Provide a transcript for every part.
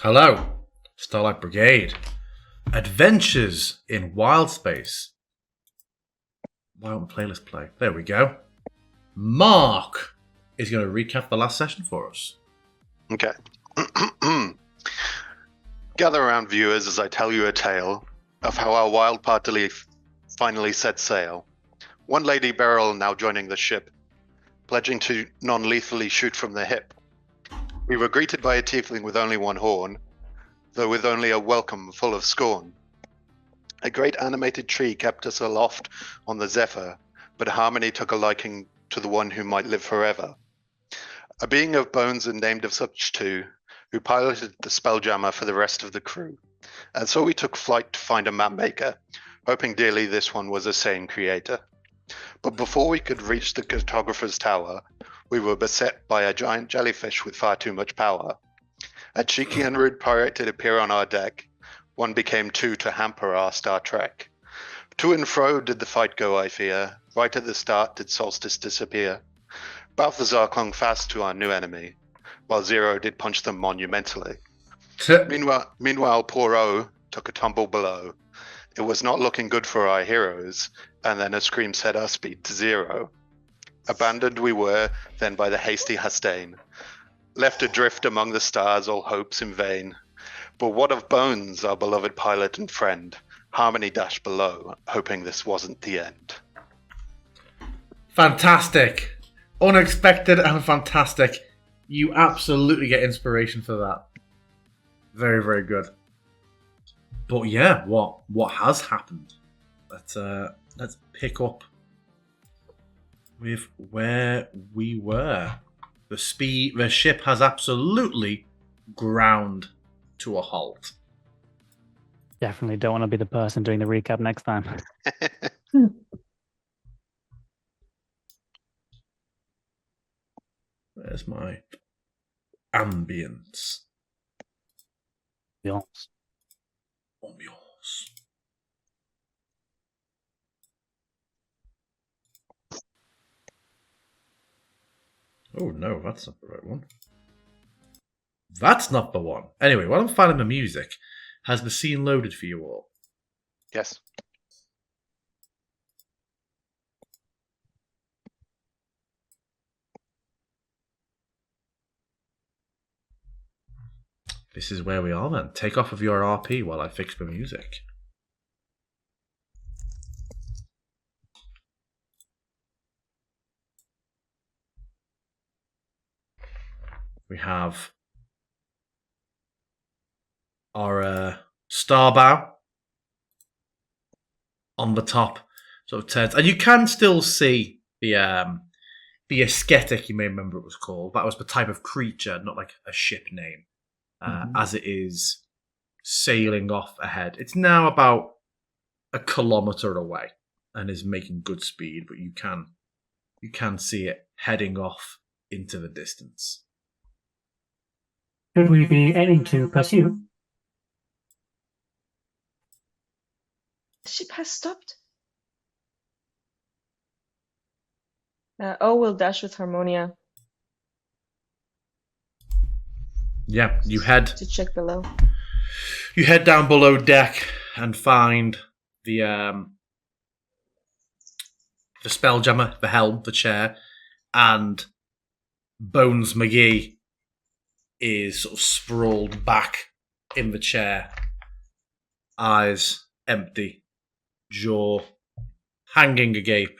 Hello, Starlight Brigade. Adventures in Wildspace. Why don't playlist play? There we go. Mark is going to recap the last session for us. Okay. Gather around, viewers, as I tell you a tale of how our wild party finally set sail. One Lady Beryl now joining the ship, pledging to non-lethally shoot from the hip. We were greeted by a tiefling with only one horn, though with only a welcome full of scorn. A great animated tree kept us aloft on the zephyr, but harmony took a liking to the one who might live forever. A being of bones and named of such two, who piloted the Spelljammer for the rest of the crew. And so we took flight to find a map maker, hoping dearly this one was a sane creator. But before we could reach the cartographer's tower, we were beset by a giant jellyfish with far too much power. A cheeky and rude pirate did appear on our deck. One became two to hamper our Star Trek. To and fro did the fight go, I fear. Right at the start did Solstice disappear. Balthazar clung fast to our new enemy, while Zero did punch them monumentally. Meanwhile, poor O took a tumble below. It was not looking good for our heroes, and then a scream set our speed to zero. Abandoned we were then by the hasty Hastane, left adrift among the stars, all hopes in vain. But what of Bones, our beloved pilot and friend? Harmony dashed below, hoping this wasn't the end. Fantastic. Unexpected and fantastic. You absolutely get inspiration for that. Very, very good. But yeah, what has happened? Let's pick up with where we were. The ship has absolutely ground to a halt. Definitely don't want to be the person doing the recap next time. There's my ambience. Yes. Ambiance. Oh no, that's not the right one. That's not the one. Anyway, while I'm finding the music, has the scene loaded for you all? Yes. This is where we are then. Take off of your RP while I fix the music. We have our star bow on the top, sort of turns, and you can still see the aesthetic. You may remember it was called. That was the type of creature, not like a ship name. As it is sailing off ahead. It's now about 1 kilometer away and is making good speed, but you can see it heading off into the distance. Should we be aiming to pursue? The ship has stopped. O will dash with Harmonia Yeah, you head to check below. You head down below deck and find the Spelljammer, the helm, the chair, and Bones McGee is sort of sprawled back in the chair, eyes empty, jaw hanging agape,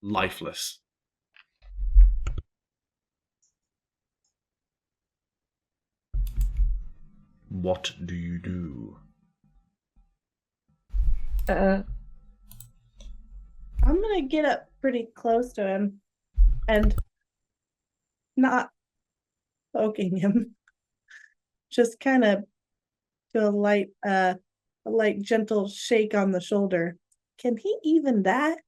lifeless. What do you do? I'm gonna get up pretty close to him and not poking him. Just kind of do a light gentle shake on the shoulder. Can he even that?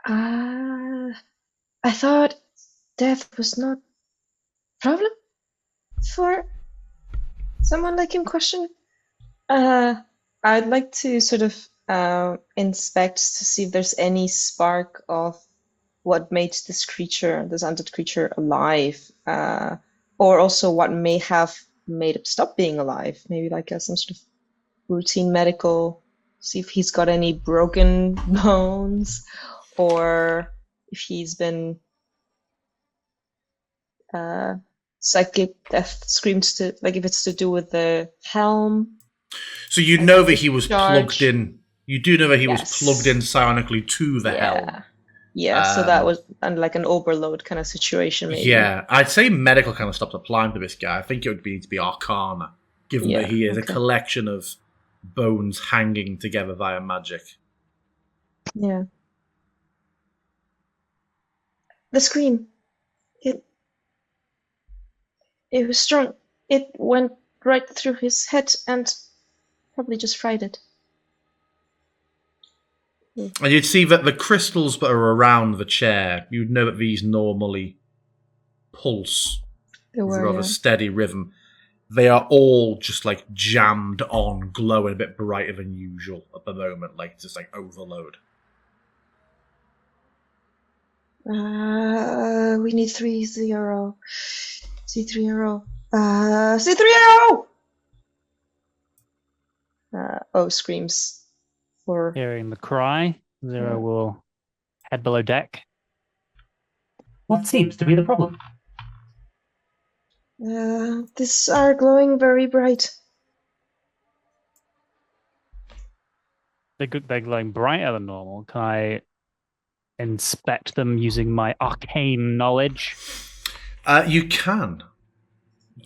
I thought death was not a problem for someone like him. Question. I'd like to sort of inspect to see if there's any spark of what made this creature, this undead creature, alive, or also what may have made him stop being alive. Maybe like some sort of routine medical, see if he's got any broken bones, or if he's been psychic death screams, to like if it's to do with the helm. So you Like know the that he was discharge. plugged in. You do know that he was Yes. plugged in psionically to the helm. Yeah, so that was like an overload kind of situation, maybe. Yeah, I'd say medical kind of stopped applying to this guy. I think it would need to be Arcana, given that he is a collection of bones hanging together via magic. Yeah. The scream. It was strong. It went right through his head and probably just fried it. And you'd see that the crystals that are around the chair, you'd know that these normally pulse with a rather steady rhythm. They are all just like jammed on, glowing a bit brighter than usual at the moment, like just like overload. We need 3-0. C3-0. C3-0! O screams for... Hearing the cry, Zero will head below deck. What seems to be the problem? These are glowing very bright. They're glowing brighter than normal. Can I inspect them using my arcane knowledge? You can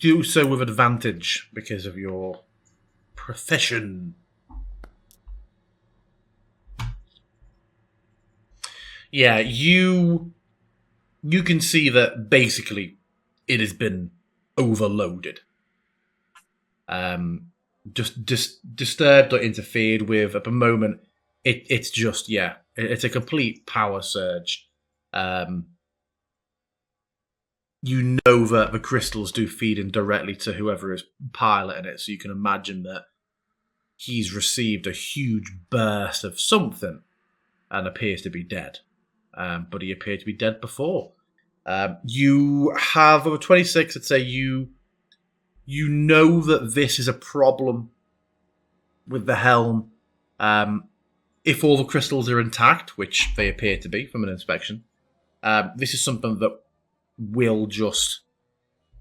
do so with advantage because of your profession. Yeah, you can see that basically it has been overloaded. Just disturbed or interfered with. At the moment, it's just, it's a complete power surge. You know that the crystals do feed in directly to whoever is piloting it, so you can imagine that he's received a huge burst of something and appears to be dead. But he appeared to be dead before. You have over 26, I'd say you know that this is a problem with the helm. If all the crystals are intact, which they appear to be from an inspection, this is something that will just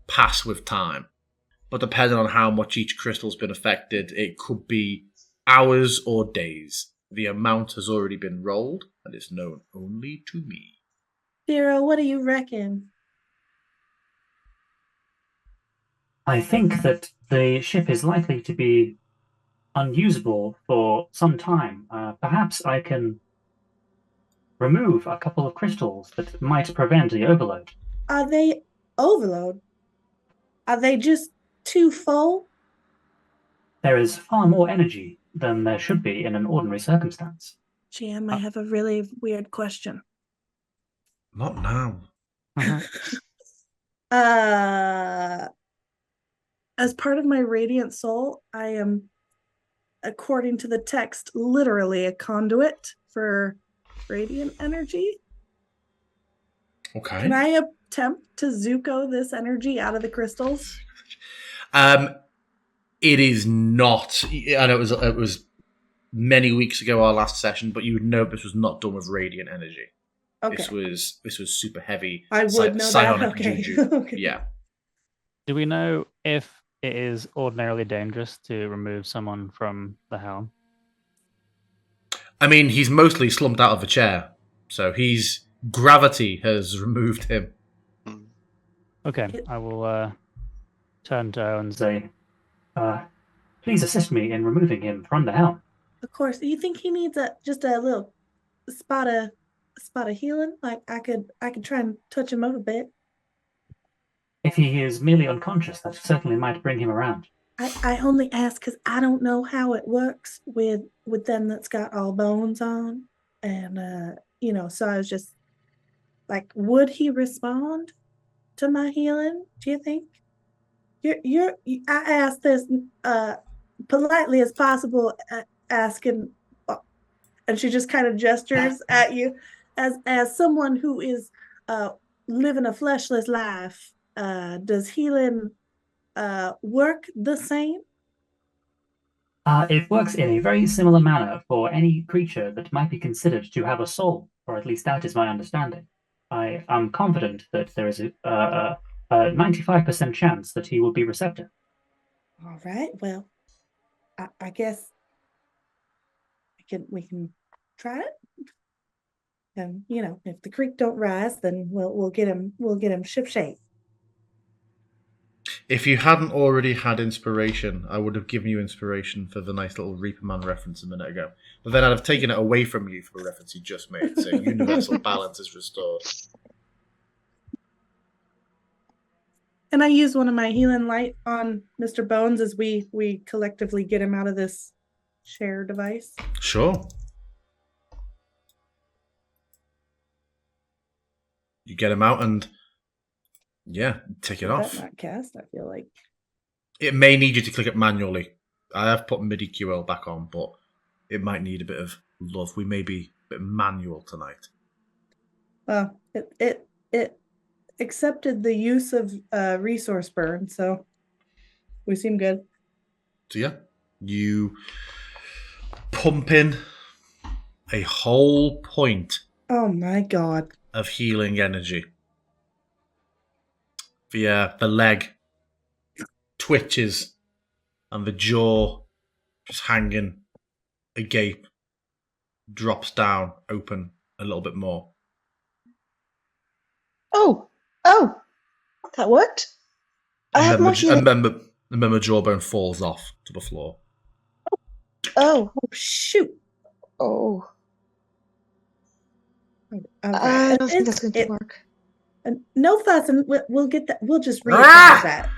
pass with time. But depending on how much each crystal's been affected, it could be hours or days. The amount has already been rolled, and is known only to me. Zero, what do you reckon? I think that the ship is likely to be unusable for some time. Perhaps I can remove a couple of crystals that might prevent the overload. Are they overload? Are they just too full? There is far more energy than there should be in an ordinary circumstance. GM, I have a really weird question. Not now. As part of my radiant soul, I am, according to the text, literally a conduit for radiant energy. Okay. Can I attempt to Zuko this energy out of the crystals? It is not. I know it was many weeks ago, our last session, but you would know this was not done with radiant energy. Okay. This was super heavy. I would know that. Psionic Okay. juju. Okay. Yeah. Do we know if it is ordinarily dangerous to remove someone from the helm? I mean, he's mostly slumped out of the chair, so gravity has removed him. Okay, I will turn to Owen and say, Please assist me in removing him from the helm. Of course. Do you think he needs just a little spot of healing? Like I could try and touch him up a bit. If he is merely unconscious, that certainly might bring him around. I only ask because I don't know how it works with them that's got all bones on, and so I was just like, would he respond to my healing? Do you think? I asked this politely as possible, asking, and she just kind of gestures at you, as someone who is living a fleshless life, does healing work the same? It works in a very similar manner for any creature that might be considered to have a soul, or at least that is my understanding. I am confident that there is a 95% chance that he will be receptive. All right. Well, I guess we can try it. And if the creek don't rise, then we'll get him ship shape. If you hadn't already had inspiration, I would have given you inspiration for the nice little Reaper Man reference a minute ago. But then I'd have taken it away from you for the reference you just made. So universal balance is restored. And I use one of my healing light on Mr. Bones as we collectively get him out of this share device. Sure. You get him out and take it off. That not cast, I feel like. It may need you to click it manually. I have put MIDI QL back on, but it might need a bit of love. We may be a bit manual tonight. Well, it accepted the use of resource burn, so we seem good. So yeah, you pump in a whole point. Oh my god. Of healing energy. The leg twitches and the jaw just hanging agape drops down open a little bit more. Oh, that worked. I have more healing. And then the jawbone falls off to the floor. Oh shoot. Oh. Okay. I don't think that's going to work. No fuss, and we'll get that. We'll just reattach that.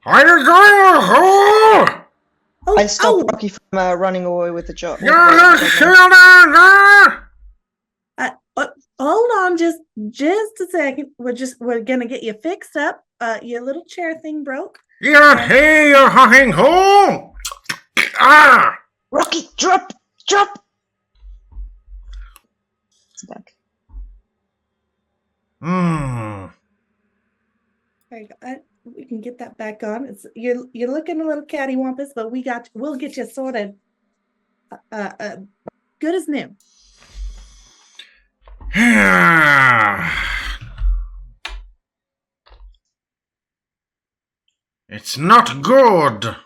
Are you going? I stopped Rocky from running away with the job. Hold on, just a second. We're gonna get you fixed up. Your little chair thing broke. You're hanging home. Rocky, drop. It's back. There you go. We can get that back on. You're looking a little cattywampus, but we'll get you sorted. Good as new. It's not good.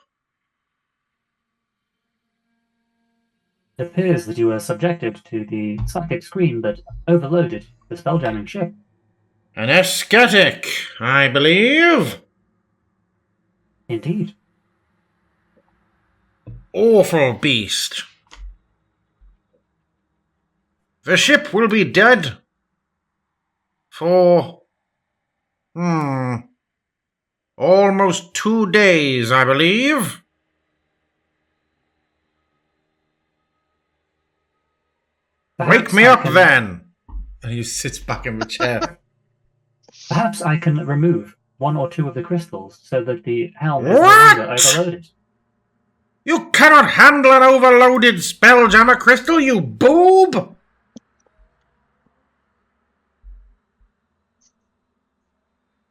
It appears that you were subjected to the psychic screen that overloaded the spelljamming ship. An ascetic, I believe. Indeed. Awful beast. The ship will be dead for almost 2 days, I believe. Wake me up then. And he sits back in the chair. Perhaps I can remove 1 or 2 of the crystals so that the helm is no longer overloaded. You cannot handle an overloaded Spelljammer crystal, you boob!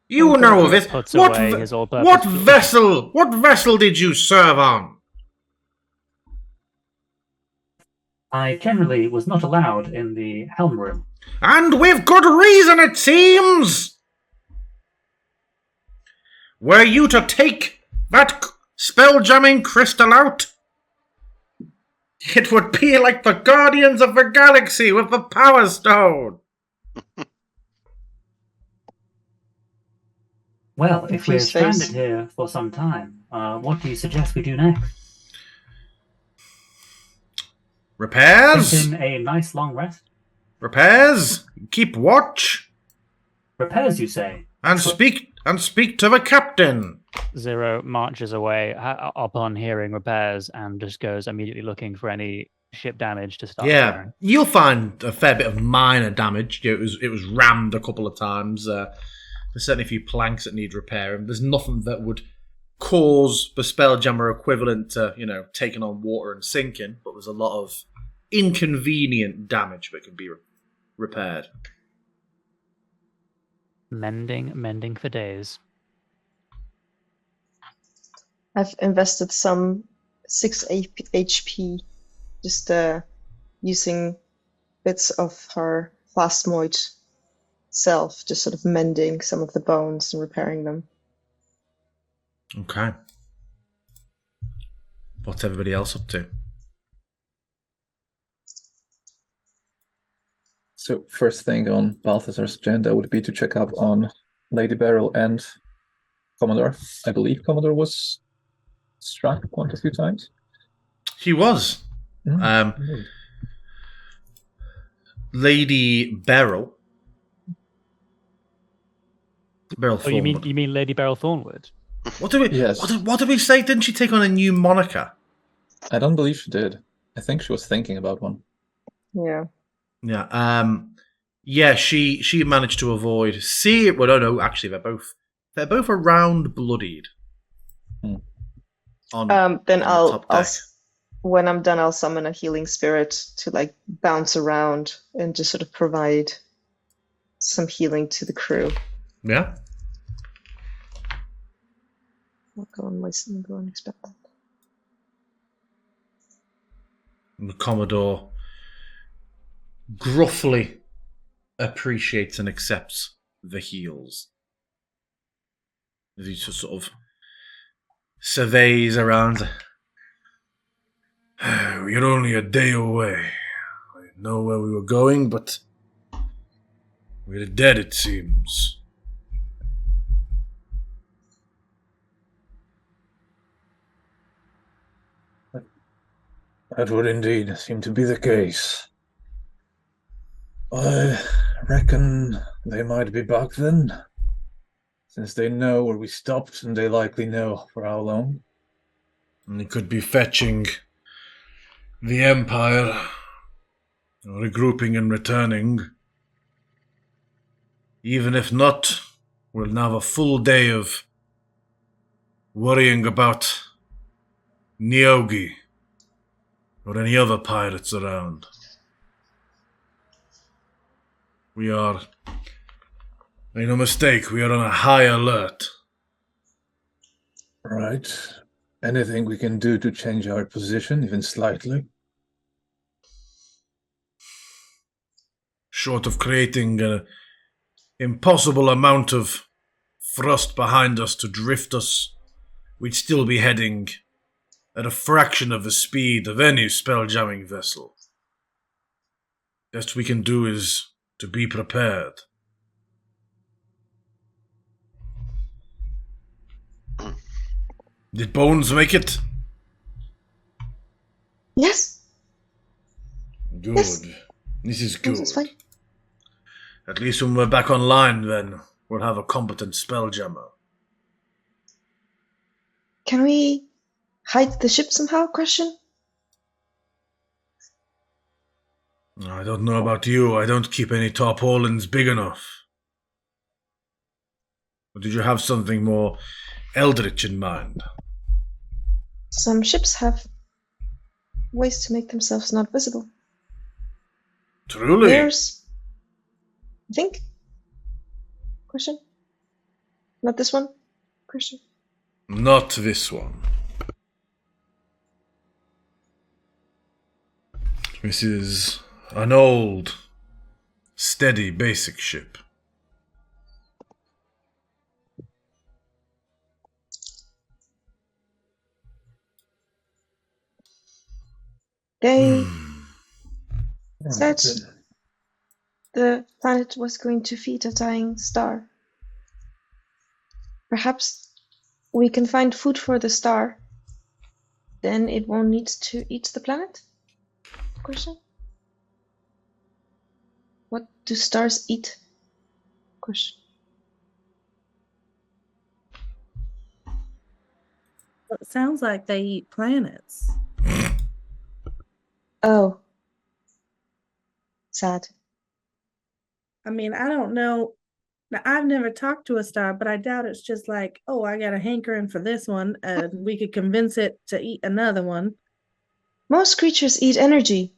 You know this. What vessel did you serve on? I generally was not allowed in the helm room. And with good reason, it seems! Were you to take that spelljamming crystal out, it would be like the Guardians of the Galaxy with the Power Stone. Well, if we're stranded here for some time, what do you suggest we do next? Repairs? Take in a nice long rest? Repairs? Keep watch? Repairs, you say? And speak to the captain. Zero marches away upon hearing repairs and just goes immediately looking for any ship damage to start. Yeah, repairing. You'll find a fair bit of minor damage. It was rammed a couple of times. There's certainly a few planks that need repairing. There's nothing that would cause the Spelljammer equivalent to, taking on water and sinking, but there's a lot of inconvenient damage that can be repaired. Mending for days. I've invested some 6 HP, just using bits of her plasmoid self, just sort of mending some of the bones and repairing them. Okay. What's everybody else up to? So first thing on Balthazar's agenda would be to check up on Lady Beryl and Commodore. I believe Commodore was struck quite a few times. He was. Indeed. Lady Beryl. Beryl Oh, you Thornwood. mean Lady Beryl Thornwood? What did we? Yes. What did we say? Didn't she take on a new moniker? I don't believe she did. I think she was thinking about one. Yeah. Yeah. Yeah. She managed to avoid. Well, no. Actually, they're both around bloodied. Then on the I'll top deck. when I'm done, I'll summon a healing spirit to like bounce around and just sort of provide some healing to the crew. Yeah. I'll go on go and expect that. And the Commodore gruffly appreciates and accepts the heals. As he just sort of surveys around. We're only a day away. I know where we were going, but we're dead, it seems. That would indeed seem to be the case. I reckon they might be back then, since they know where we stopped and they likely know for how long. And he could be fetching the Empire, regrouping and returning. Even if not, we'll now have a full day of worrying about Nyogi or any other pirates around. We are, make no mistake, we are on a high alert. Right. Anything we can do to change our position, even slightly? Short of creating an impossible amount of thrust behind us to drift us, we'd still be heading at a fraction of the speed of any spelljamming vessel. Best we can do is to be prepared. Did Bones make it? Yes. Good. Yes. This is Bones good. is fine. At least when we're back online, then we'll have a competent spelljammer. Can we hide the ship somehow? Question. I don't know about you. I don't keep any tarpaulins big enough. Or did you have something more eldritch in mind? Some ships have ways to make themselves not visible. Truly? Theirs, I think. Question. Not this one. Question. Not this one. This is an old, steady basic ship. They Right, said then. the planet was going to feed a dying star. Perhaps we can find food for the star. Then it won't need to eat the planet? Question. What do stars eat? Question. It sounds like they eat planets. Oh. Sad. I mean, I don't know. Now, I've never talked to a star, but I doubt it's just like, oh, I got a hankering for this one, and we could convince it to eat another one. Most creatures eat energy.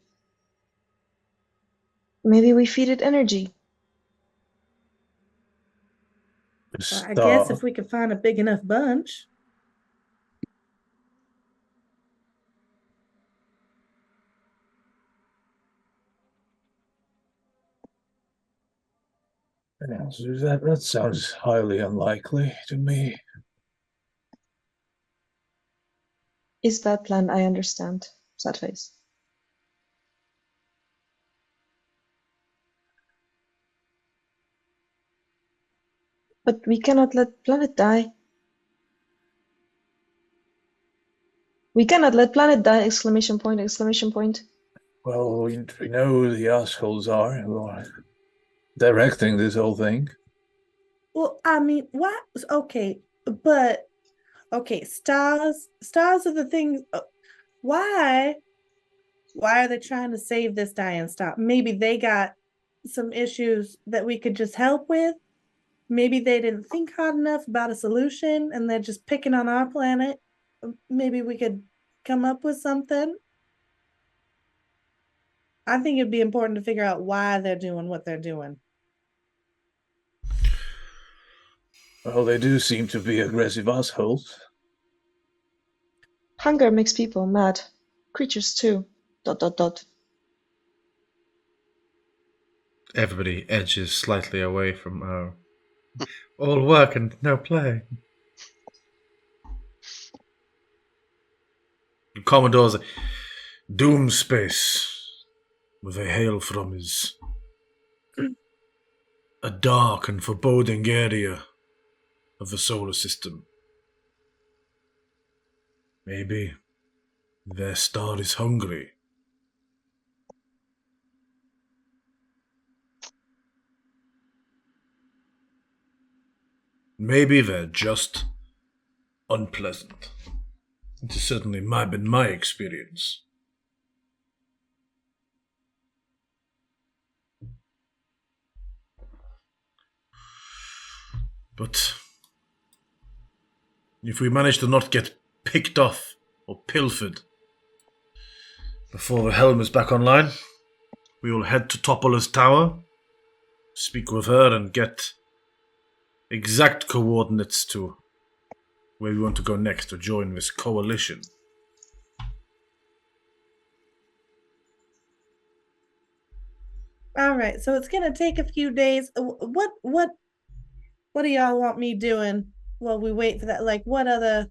Maybe we feed it energy. Well, I guess if we could find a big enough bunch. That sounds highly unlikely to me. Is that planned? I understand. Sad face. But we cannot let planet die. We cannot let planet die! Exclamation point, exclamation point. Well, we know who the assholes are who are directing this whole thing. Well, I mean, what? Okay, but okay, stars are the things. Why are they trying to save this dying star? Maybe they got some issues that we could just help with. Maybe they didn't think hard enough about a solution and they're just picking on our planet. Maybe we could come up with something. I think it'd be important to figure out why they're doing what they're doing. Well, they do seem to be aggressive assholes. Hunger makes people mad. Creatures too. ... Everybody edges slightly away from all work and no play. The Commodore's doom space, where they hail from, is a dark and foreboding area of the solar system. Maybe their star is hungry. Maybe they're just unpleasant. It has certainly been my experience. But if we manage to not get picked off or pilfered before the helm is back online, we will head to Topola's tower, speak with her, and get exact coordinates to where we want to go next to join this coalition. All right, so it's gonna take a few days. What do y'all want me doing while we wait for that? Like, what other?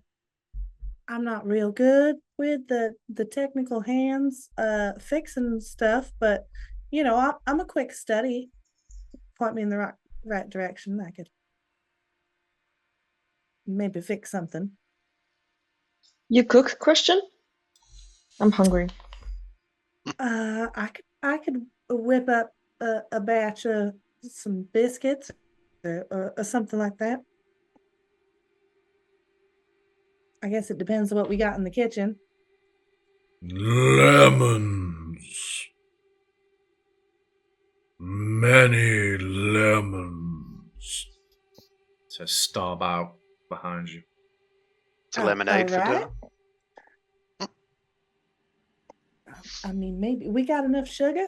I'm not real good with the technical hands, fixing stuff, but you know, I'm a quick study. Point me in the right direction. I could maybe fix something. You cook? Question? I'm hungry. I could whip up a batch of some biscuits or something like that. I guess it depends on what we got in the kitchen. Lemons. Many lemons. Says Starbow behind you. It's a lemonade for dinner. I mean, maybe we got enough sugar.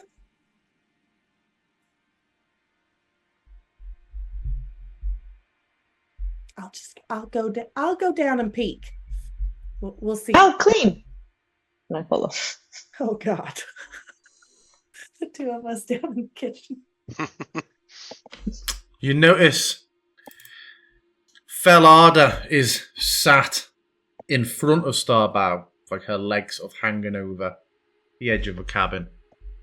I'll go down and peek. We'll see. I'll clean. And I follow. Oh God. The two of us down in the kitchen. You notice Felada is sat in front of Starbow, like her legs sort of hanging over the edge of the cabin,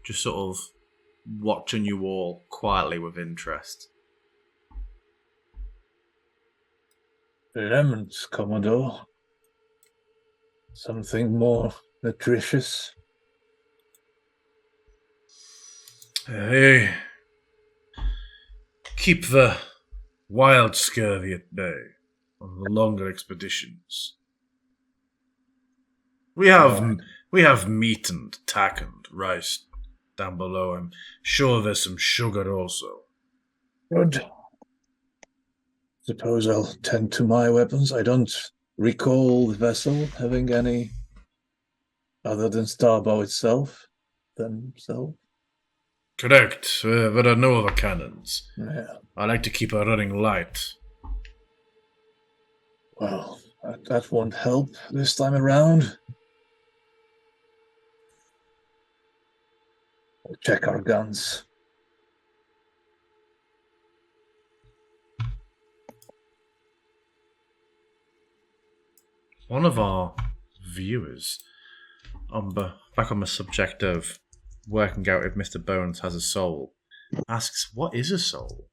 just sort of watching you all quietly with interest. Lemons, Commodore. Something more nutritious. Hey, keep the wild scurvy at bay on the longer expeditions. We have meat and tack and rice down below. I'm sure there's some sugar also. Good. Suppose I'll tend to my weapons. I don't recall the vessel having any other than Starbow itself themselves. Correct. There are no other cannons. Yeah. I like to keep a running light. Well, that won't help this time around. We'll check our guns. One of our viewers, back on the subject of working out if Mr. Bones has a soul, asks, what is a soul?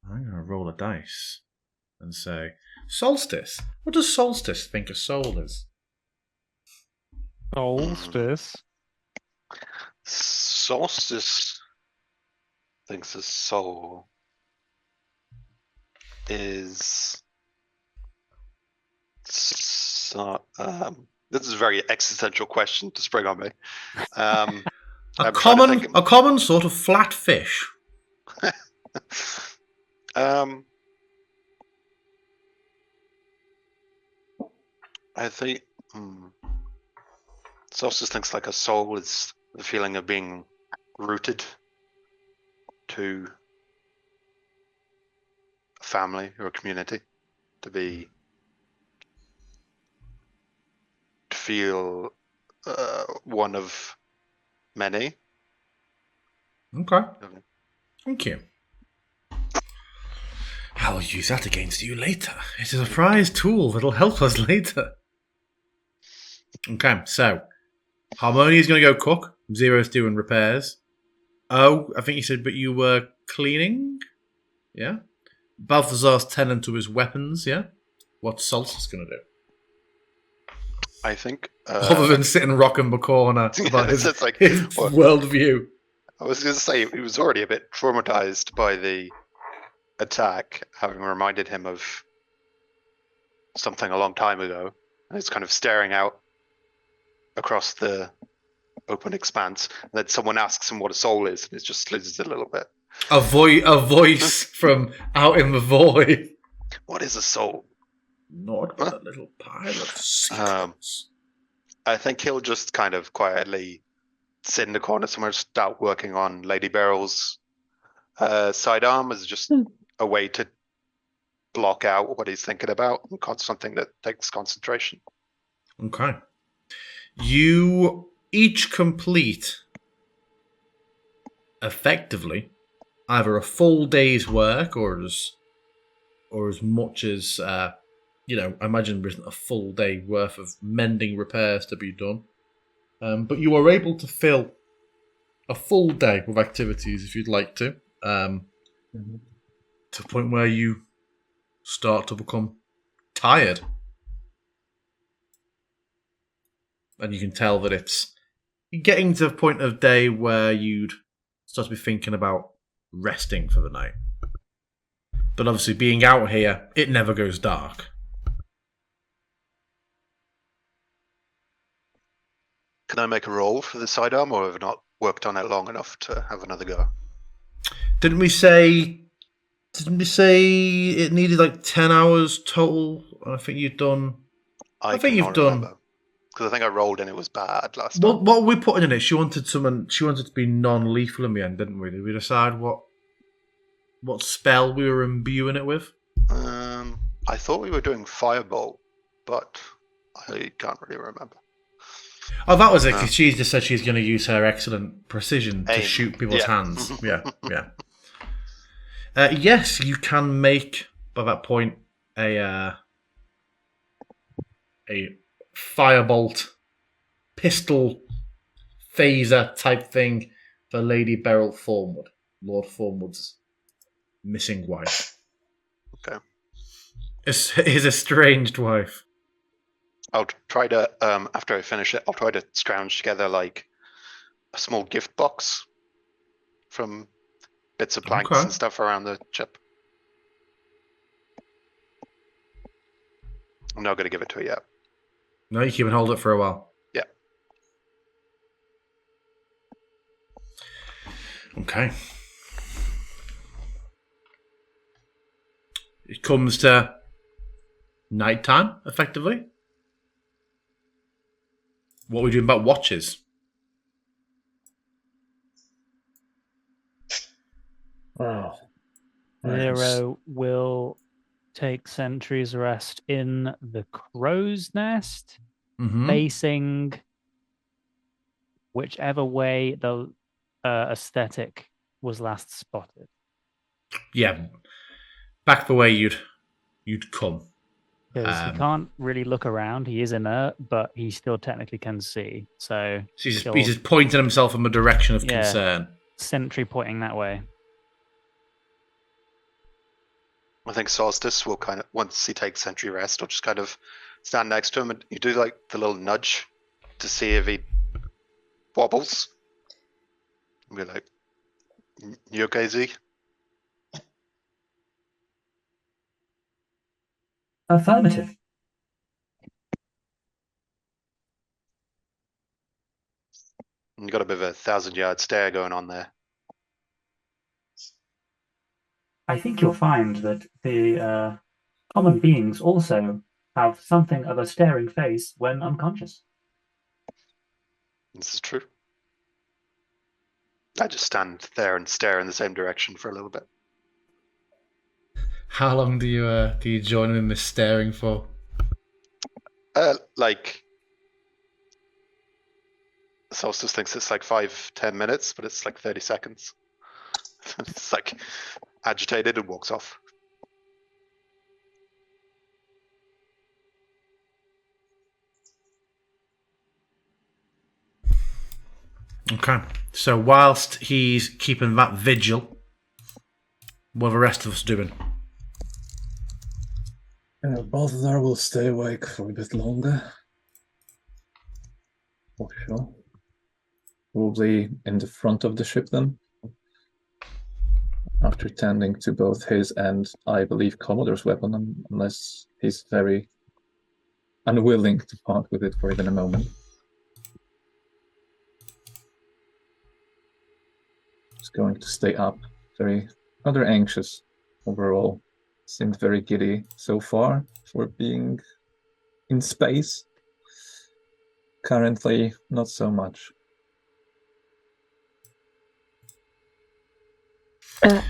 I'm going to roll a dice and say, Solstice. What does Solstice think a soul is? Solstice. Solstice thinks a soul is. This is a very existential question to spring on me. A common sort of flat fish. I think Solstice thinks like a soul is the feeling of being rooted to a family or a community, to feel one of many. Okay. Thank you. I'll use that against you later. It is a prize tool that'll help us later. Okay, so Harmonia's going to go cook. Zero's doing repairs. Oh, I think you said, but you were cleaning? Yeah. Balthazar's tending to his weapons, yeah? What's Solstice going to do? I think. Other than sitting rocking the corner about his well, worldview. I was going to say, he was already a bit traumatized by the attack, having reminded him of something a long time ago. And he's kind of staring out across the open expanse. And then someone asks him what a soul is, and it just slizzes a little bit. A voice from out in the void. What is a soul? Not but a little pile of secrets. I think he'll just kind of quietly sit in the corner somewhere, start working on Lady Beryl's sidearm as just a way to block out what he's thinking about and something that takes concentration. Okay. You each complete, effectively, either a full day's work or as much as, I imagine there isn't a full day worth of mending repairs to be done. But you are able to fill a full day with activities if you'd like to. To the point where you start to become tired. And you can tell that it's getting to the point of day where you'd start to be thinking about resting for the night. But obviously being out here, it never goes dark. Can I make a roll for the sidearm, or have I not worked on it long enough to have another go? Didn't we say it needed like 10 hours total? I think you've done. I think you've done. Because I think I rolled and it was bad last time. What were we putting in it? She wanted to be non-lethal in the end, didn't we? Did we decide what spell we were imbuing it with? I thought we were doing Firebolt, but I can't really remember. Oh, that was it, because she just said she's going to use her excellent precision to shoot people's hands. Yeah. Yes, you can make, by that point, a firebolt pistol phaser type thing for Lady Beryl Thornwood, Lord Thornwood's missing wife. Okay. His estranged wife. I'll try to, after I finish it, I'll try to scrounge together like a small gift box from bits of planks and stuff around the ship. I'm not going to give it to her yet. No, you keep and hold it for a while. Yeah. Okay. It comes to nighttime, effectively. What are we doing about watches? Oh, Zero will take sentry's rest in the crow's nest, Mm-hmm. facing whichever way the aesthetic was last spotted. Yeah, back the way you'd come. Because he can't really look around. He is inert, but he still technically can see. So he's just pointing himself in the direction of concern. Sentry pointing that way. I think Solstice will kind of, once he takes sentry rest, will just kind of stand next to him and you do like the little nudge to see if he wobbles. And be like, "You okay, Z?" Affirmative. You got a bit of a 1,000-yard stare going on there. I think you'll find that the common beings also have something of a staring face when unconscious. This is true. I just stand there and stare in the same direction for a little bit. How long do you join him in this staring for? Like, Solstice thinks it's like 5-10 minutes, but it's like 30 seconds. It's like agitated and walks off. Okay. So whilst he's keeping that vigil, what are the rest of us doing? Balthazar will stay awake for a bit longer. For sure. Probably in the front of the ship then. After tending to both his and, I believe, Commodore's weapon, unless he's very unwilling to part with it for even a moment. He's going to stay up, rather anxious overall. Seemed very giddy so far for being in space. Currently, not so much.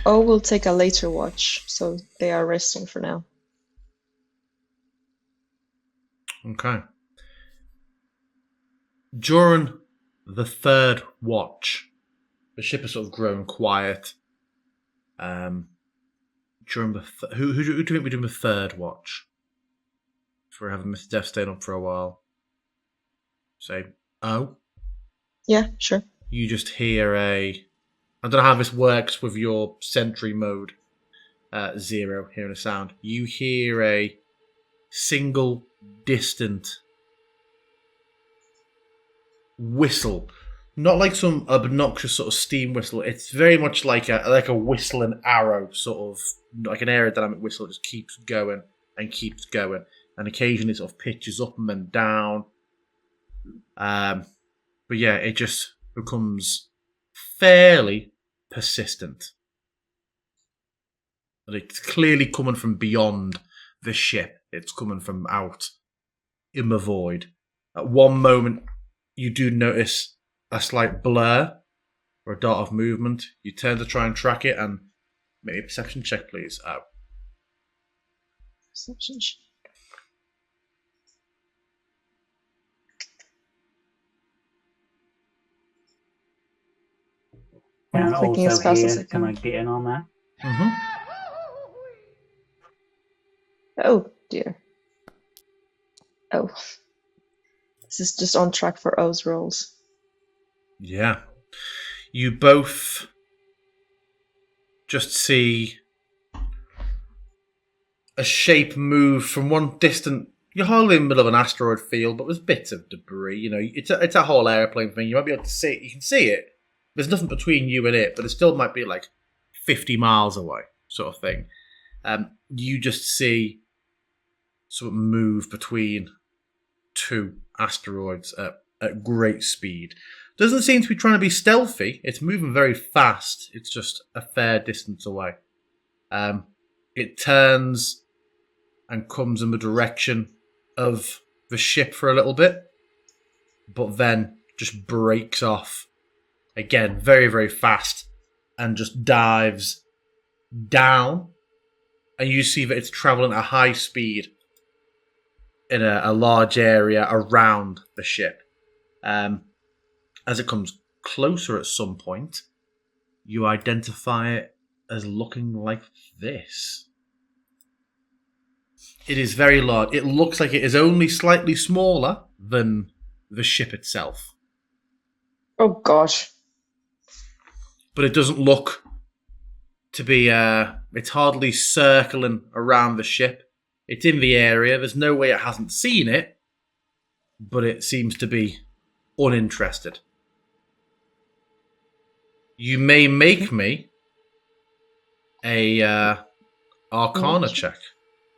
O will take a later watch, so they are resting for now. Okay. During the third watch, the ship has sort of grown quiet. During the who do you think we're doing the third watch? If we're having Mr. Death staying up for a while. Say, oh. Yeah, sure. You just hear I don't know how this works with your sentry mode, Zero, hearing a sound. You hear a single distant whistle. Not like some obnoxious sort of steam whistle. It's very much like a whistling arrow, sort of like an aerodynamic whistle. It just keeps going and keeps going. And occasionally it sort of pitches up and then down. But yeah, it just becomes fairly persistent. But it's clearly coming from beyond the ship. It's coming from out in the void. At one moment, you do notice a slight blur or a dot of movement. You turn to try and track it, and make a perception check, please. Oh. Perception check. And Clicking as also fast as here, I can I can. get in on that? Mm-hmm. Oh dear. Oh. This is just on track for O's rolls. Yeah. You both just see a shape move from one distant. You're hardly in the middle of an asteroid field, but there's bits of debris. You know, it's a whole airplane thing. You might be able to see it. You can see it. There's nothing between you and it, but it still might be like 50 miles away, sort of thing. You just see something move between two asteroids at great speed. Doesn't seem to be trying to be stealthy. It's moving very fast. It's just a fair distance away. It turns and comes in the direction of the ship for a little bit, but then just breaks off again very, very fast and just dives down, and you see that it's traveling at a high speed in a large area around the ship. As it comes closer at some point, you identify it as looking like this. It is very large. It looks like it is only slightly smaller than the ship itself. Oh gosh. But it doesn't look to be... it's hardly circling around the ship. It's in the area. There's no way it hasn't seen it, but it seems to be uninterested. You may make me a Arcana check.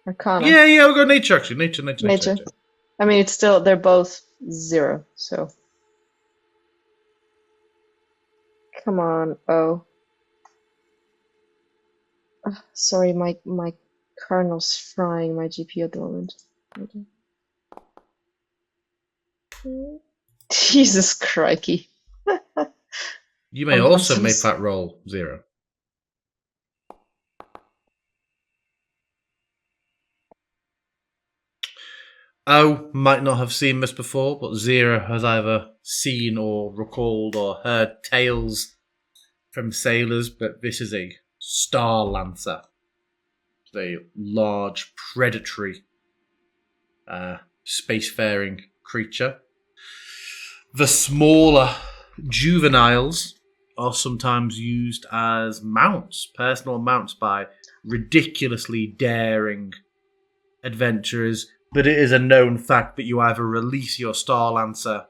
Arcana. Yeah, we'll go nature actually. Nature. I mean, it's still, they're both 0, so. Come on, oh. Sorry, my kernel's frying my GPU at the moment. Okay. Jesus crikey. You may also make that roll 0. O might not have seen this before, but 0 has either seen or recalled or heard tales from sailors, but this is a Star Lancer. A large, predatory, spacefaring creature. The smaller juveniles are sometimes used as mounts, personal mounts, by ridiculously daring adventurers, but it is a known fact that you either release your Star Lancer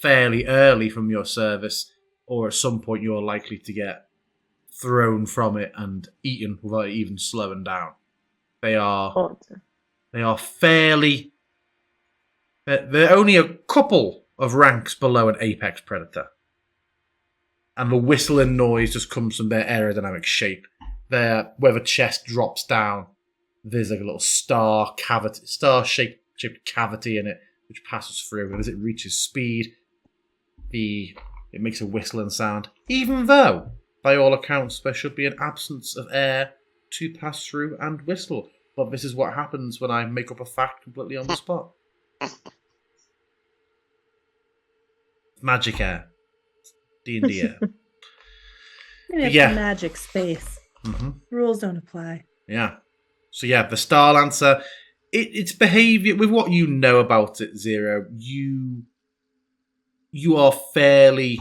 fairly early from your service, or at some point you're likely to get thrown from it and eaten without even slowing down. They are fairly... They're only a couple of ranks below an apex predator. And the whistling noise just comes from their aerodynamic shape. Where the chest drops down, there's like a little star-shaped cavity in it, which passes through. And as it reaches speed, it makes a whistling sound. Even though, by all accounts, there should be an absence of air to pass through and whistle. But this is what happens when I make up a fact completely on the spot. Magic air. D&D air. And it's magic space. Mm-hmm. Rules don't apply. Yeah. So yeah, the Star Lancer, its behaviour, with what you know about it, Zero, you are fairly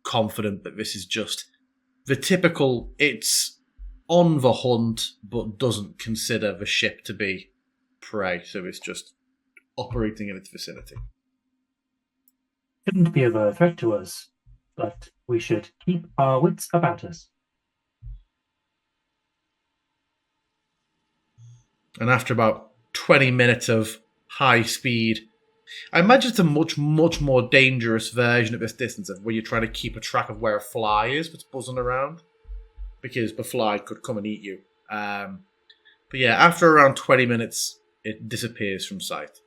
confident that this is just the typical, it's on the hunt, but doesn't consider the ship to be prey, so it's just operating in its vicinity. Shouldn't be of a threat to us, but we should keep our wits about us. And after about 20 minutes of high speed, I imagine it's a much, much more dangerous version at this distance of where you're trying to keep a track of where a fly is that's buzzing around, because the fly could come and eat you. But yeah, after around 20 minutes, it disappears from sight.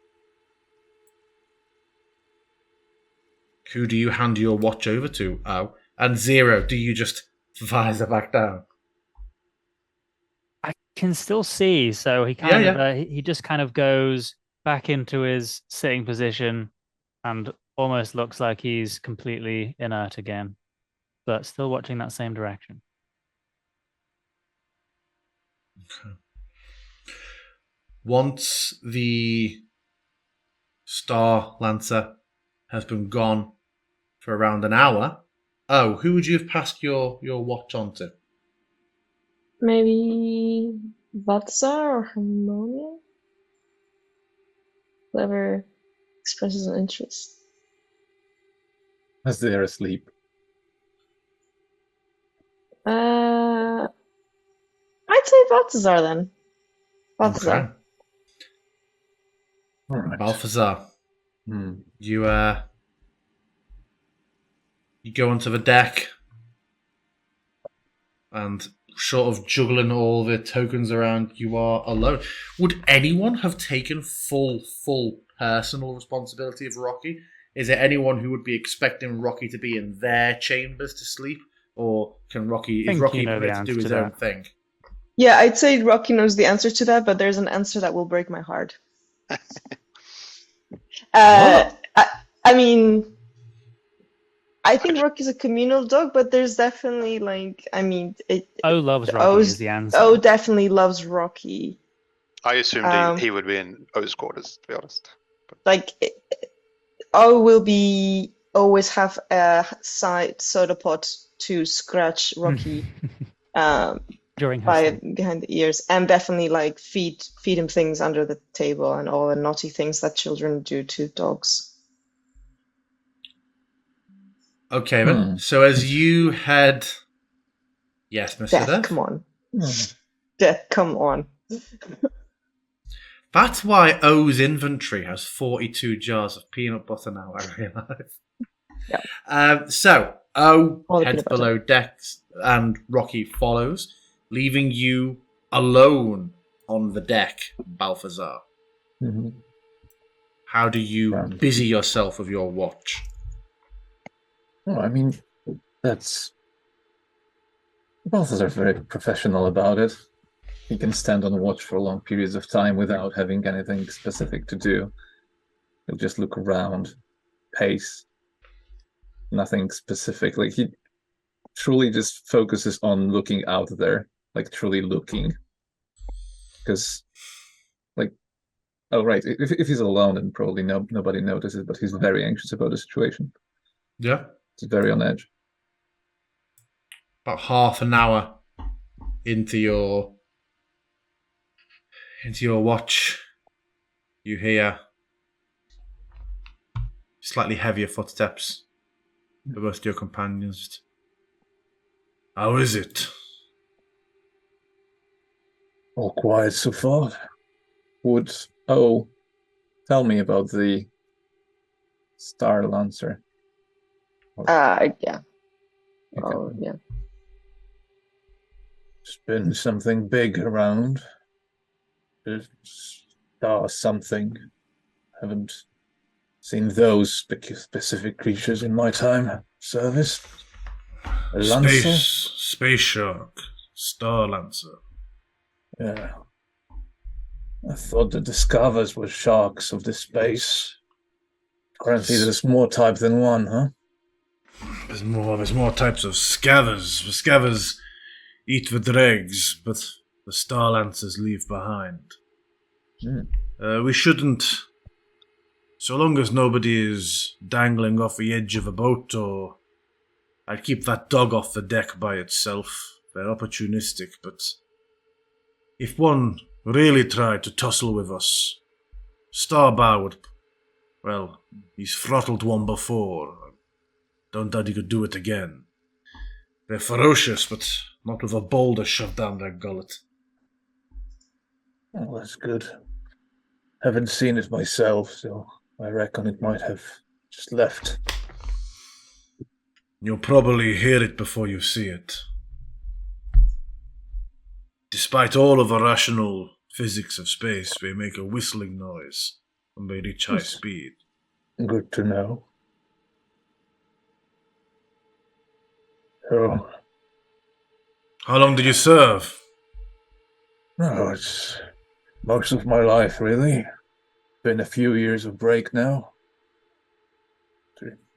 Who do you hand your watch over to? Oh, and Zero, do you just visor back down? I can still see, so he he just kind of goes back into his sitting position and almost looks like he's completely inert again, but still watching that same direction. Okay. Once the Star Lancer has been gone for around an hour, who would you have passed your watch on to? Maybe Vatsa or Harmonia? Whoever expresses an interest. As they're asleep. I'd say Balthazar then. Balthazar. Okay. All right. Balthazar. You go onto the deck and sort of juggling all the tokens around, you are alone. Would anyone have taken full personal responsibility of Rocky? Is there anyone who would be expecting Rocky to be in their chambers to sleep? Or is Rocky permitted to do his own thing? Yeah, I'd say Rocky knows the answer to that, but there's an answer that will break my heart. What? I mean, I think Rocky's a communal dog, but there's definitely O loves Rocky O's, is the answer. O definitely loves Rocky. I assumed he would be in O's quarters, to be honest. Like, O will be always have a side soda pot to scratch Rocky during her sleep. behind the ears, and definitely like feed him things under the table and all the naughty things that children do to dogs. Okay, then. So as you head... Yes, Mr. Death? Come on. Death, come on. That's why O's inventory has 42 jars of peanut butter now, I realise. Yep. So, O All the heads peanut butter. below decks and Rocky follows, leaving you alone on the deck, Balthazar. Mm-hmm. How do you busy yourself with your watch? Oh, I mean, that's... Balthazar's very professional about it. He can stand on watch for long periods of time without having anything specific to do. He'll just look around, pace. Nothing specific. Like, he truly just focuses on looking out there, like truly looking. Because, like, oh right, if he's alone, then probably nobody notices, but he's very anxious about the situation. Yeah. He's very on edge. About half an hour into your watch, you hear slightly heavier footsteps for most of your companions. How is it? All quiet so far. Would tell me about the Star Lancer? Yeah. Okay. Oh, yeah. There's been something big around. Star something. Haven't seen those specific creatures in my time service. A lancer? Space shark. Star Lancer. Yeah. I thought the discoverers were sharks of the space. Apparently there's more type than one, huh? There's more types of scavers. The scavers eat the dregs, but the Star Lancers leave behind. We shouldn't... So long as nobody is dangling off the edge of a boat, or I'd keep that dog off the deck by itself. They're opportunistic, but if one really tried to tussle with us, Starbow would... Well, he's throttled one before. Don't doubt he could do it again. They're ferocious, but not with a boulder shoved down their gullet. Oh, that's good. Haven't seen it myself, so I reckon it might have just left. You'll probably hear it before you see it. Despite all of the rational physics of space, they make a whistling noise when they reach high speed. Good to know. Oh. How long did you serve? No, it's most of my life, really. Been a few years of break now.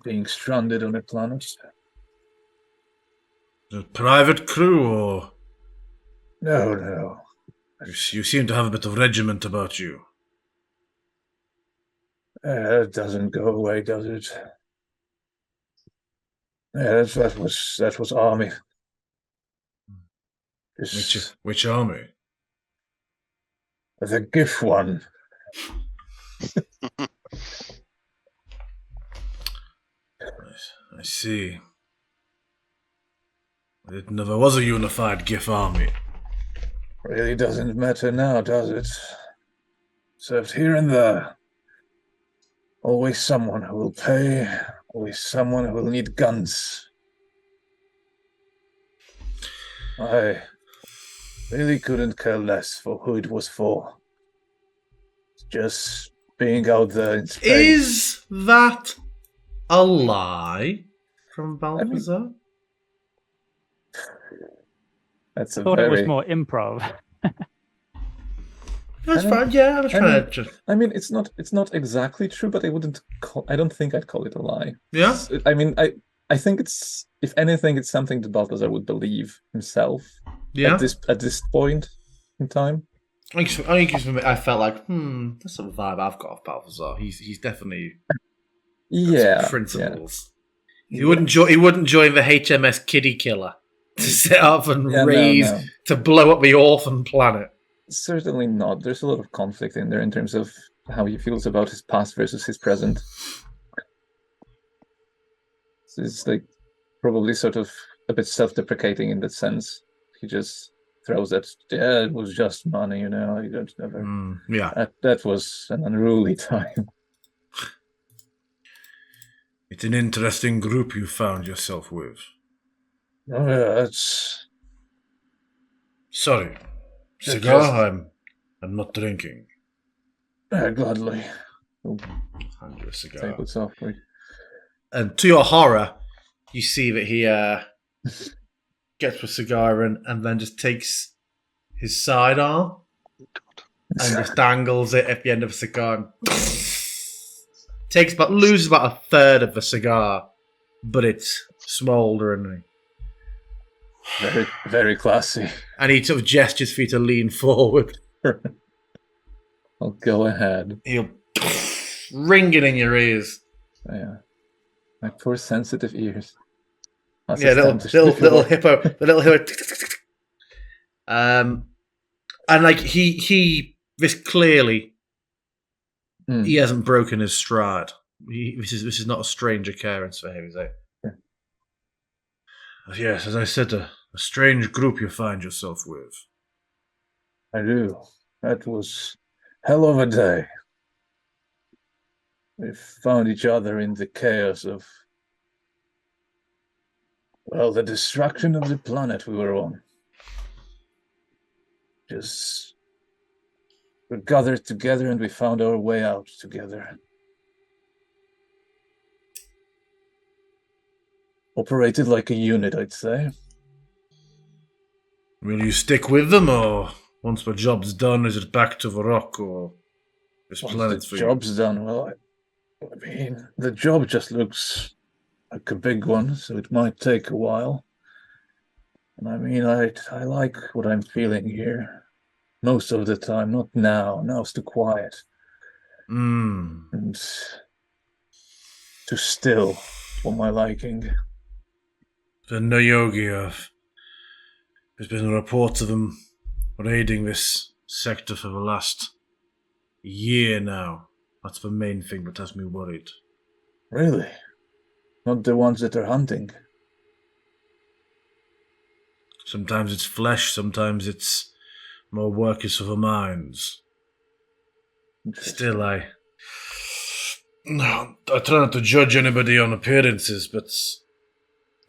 Being stranded on a planet. A private crew, or...? No. You seem to have a bit of regiment about you. It doesn't go away, does it? Yeah, that was army. Which army? The GIF one. I see. I didn't know there was a unified GIF army. Really doesn't matter now, does it? Served here and there. Always someone who will pay, always someone who will need guns. I really couldn't care less for who it was for. Just being out there in space. Is that a lie from Balthazar? That's a Thought it was very. more improv. That's fine. Yeah, I was trying to just. I mean, it's not exactly true, but I don't think I'd call it a lie. Yeah. I mean, I think it's, if anything, it's something that Balthazar would believe himself. Yeah. At this point in time. I think I felt like, that's some vibe I've got off Balthazar. He's definitely got some principles. Yeah. He wouldn't join the HMS Kiddie Killer to set up and to blow up the orphan planet. Certainly not. There's a lot of conflict in there in terms of how he feels about his past versus his present. So it's like probably sort of a bit self-deprecating in that sense. He just throws that, it was just money, you know. I don't never. That was an unruly time. It's an interesting group you found yourself with. Oh yeah, it's. Sorry. Cigar? I'm not drinking. Gladly. Hand you a cigar. Take it softly. And to your horror, you see that he gets a cigar and then just takes his sidearm and just dangles it at the end of a cigar. And loses about a third of the cigar, but it's smouldering. Very, very classy. And he sort of gestures for you to lean forward. I'll go ahead. He'll ring it in your ears. Yeah. My poor sensitive ears. Yeah, little hippo. The little hippo. And like this clearly, he hasn't broken his stride. This is not a strange occurrence for him, is it? Yes, as I said, a strange group you find yourself with. I do. That was hell of a day. We found each other in the chaos of, the destruction of the planet we were on. Just, we gathered together and we found our way out together. Operated like a unit, I'd say. Will you stick with them, or once the job's done, is it back to the rock, or this planet's for you? Once the job's done, I mean, the job just looks like a big one, so it might take a while. And I mean, I like what I'm feeling here. Most of the time, not now. Now it's too quiet. And too still for my liking. The Noyogi, there's been reports of them raiding this sector for the last year now. That's the main thing that has me worried. Really? Not the ones that are hunting? Sometimes it's flesh, sometimes it's more workers of the mines. Still, I try not to judge anybody on appearances, but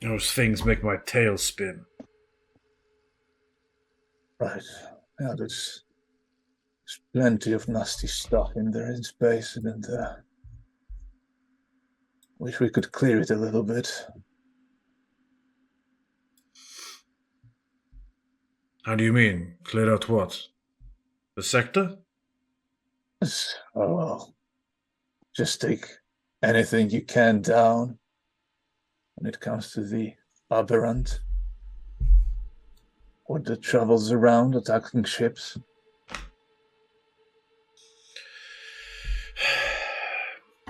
those things make my tail spin. Right. Yeah, there's plenty of nasty stuff in there in space, and wish we could clear it a little bit. How do you mean? Clear out what? The sector? Oh, well. Just take anything you can down when it comes to the aberrant. What that travels around attacking ships.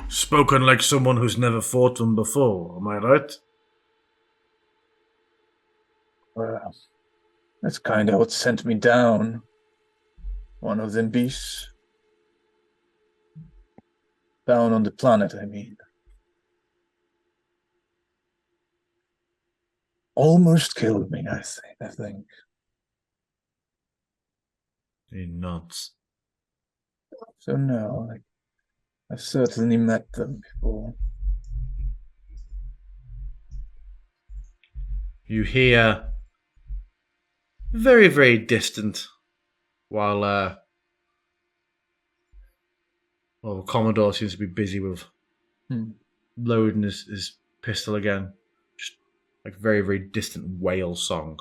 Spoken like someone who's never fought them before, am I right? Well, that's kind of what sent me down. One of them beasts. Down on the planet, I mean. Almost killed me, I think. He nods. So no, I've certainly met them before. You hear very, very distant while the Commodore seems to be busy with loading his pistol again. Just like very, very distant whale song.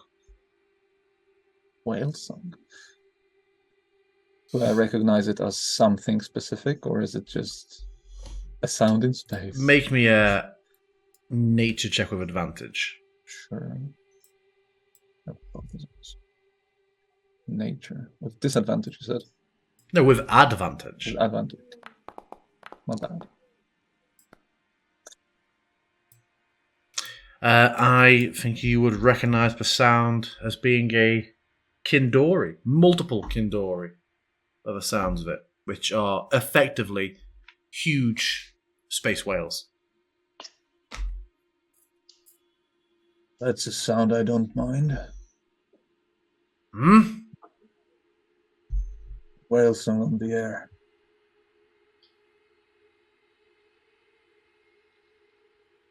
Whale song. Do I recognize it as something specific, or is it just a sound in space? Make me a nature check with advantage. Sure. Nature. With disadvantage, you said? No, with advantage. With advantage. Not bad. I think you would recognize the sound as being a Kindori, multiple Kindori, by the sounds of it, which are effectively huge space whales. That's a sound I don't mind. Hmm? Whale song on the air.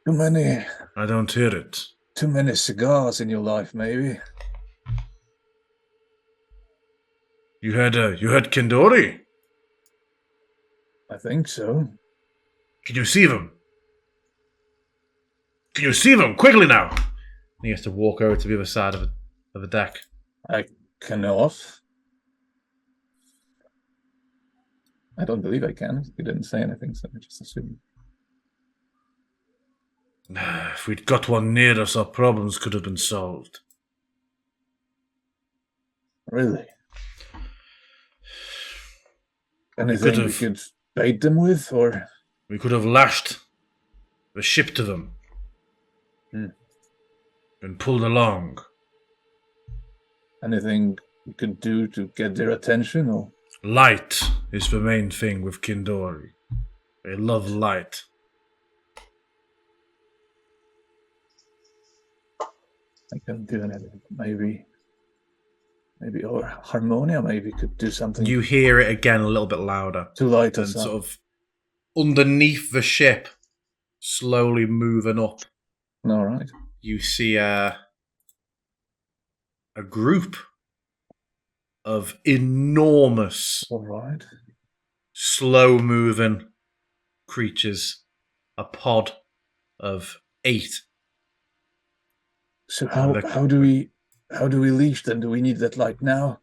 Too many. I don't hear it. Too many cigars in your life, maybe. You heard Kindori? I think so. Can you see them? Can you see them? Quickly now! And he has to walk over to the other side of the deck. I cannot. I don't believe I can. He didn't say anything, so I just assumed. If we'd got one near us, our problems could have been solved. Really? Anything we could bait them with, or? We could have lashed the ship to them. And pulled along. Anything we could do to get their attention, or? Light is the main thing with Kindori. They love light. I can do anything. Maybe, or Harmonia maybe could do something. You hear it again a little bit louder. To light and us up. Sort of underneath the ship, slowly moving up. All right. You see a group of enormous, all right, slow-moving creatures. A pod of 8. So how do we leash them? Do we need that light now?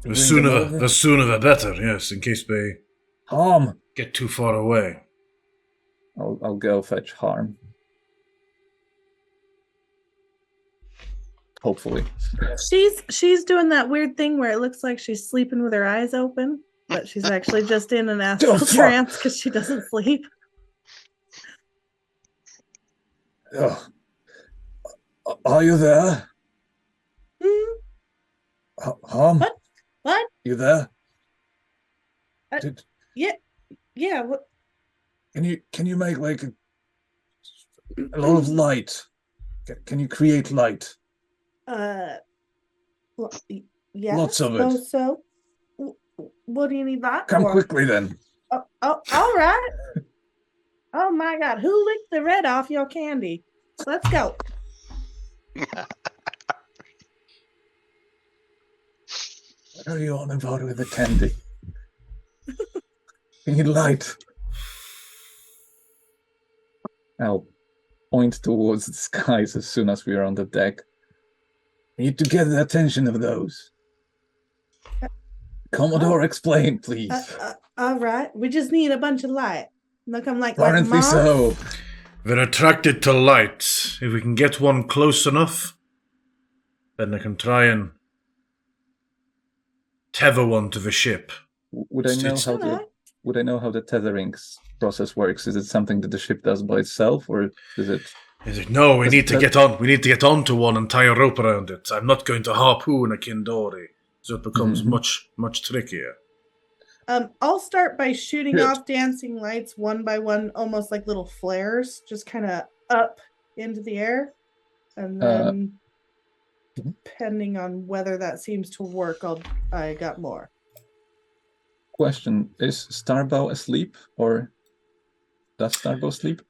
The sooner the better, yes, in case they Harm get too far away. I'll go fetch Harm. Hopefully. She's doing that weird thing where it looks like she's sleeping with her eyes open, but she's actually just in an astral trance because she doesn't sleep. Oh. Are you there? Harm? What? You there? Yeah. What? Can you make like a lot of light? Can you create light? Yeah. Lots of it. So, what do you need that Come for? quickly then. Oh, all right. Oh my God! Who licked the red off your candy? Let's go. What are you on about with the candy? We need light. I'll point towards the skies as soon as we are on the deck. Need to get the attention of those. Commodore, explain, please. All right. We just need a bunch of light. Look, I'm like apparently so. They're attracted to light. If we can get one close enough, then they can try and tether one to the ship. Would I know how the tethering process works? Is it something that the ship does by itself, or is it? No, we need to get on. We need to get onto one and tie a rope around it. I'm not going to harpoon a Kindori, so it becomes much trickier. I'll start by shooting off dancing lights one by one, almost like little flares, just kind of up into the air, and then depending on whether that seems to work, I got more. Question: is Starbow asleep, or does Starbow sleep?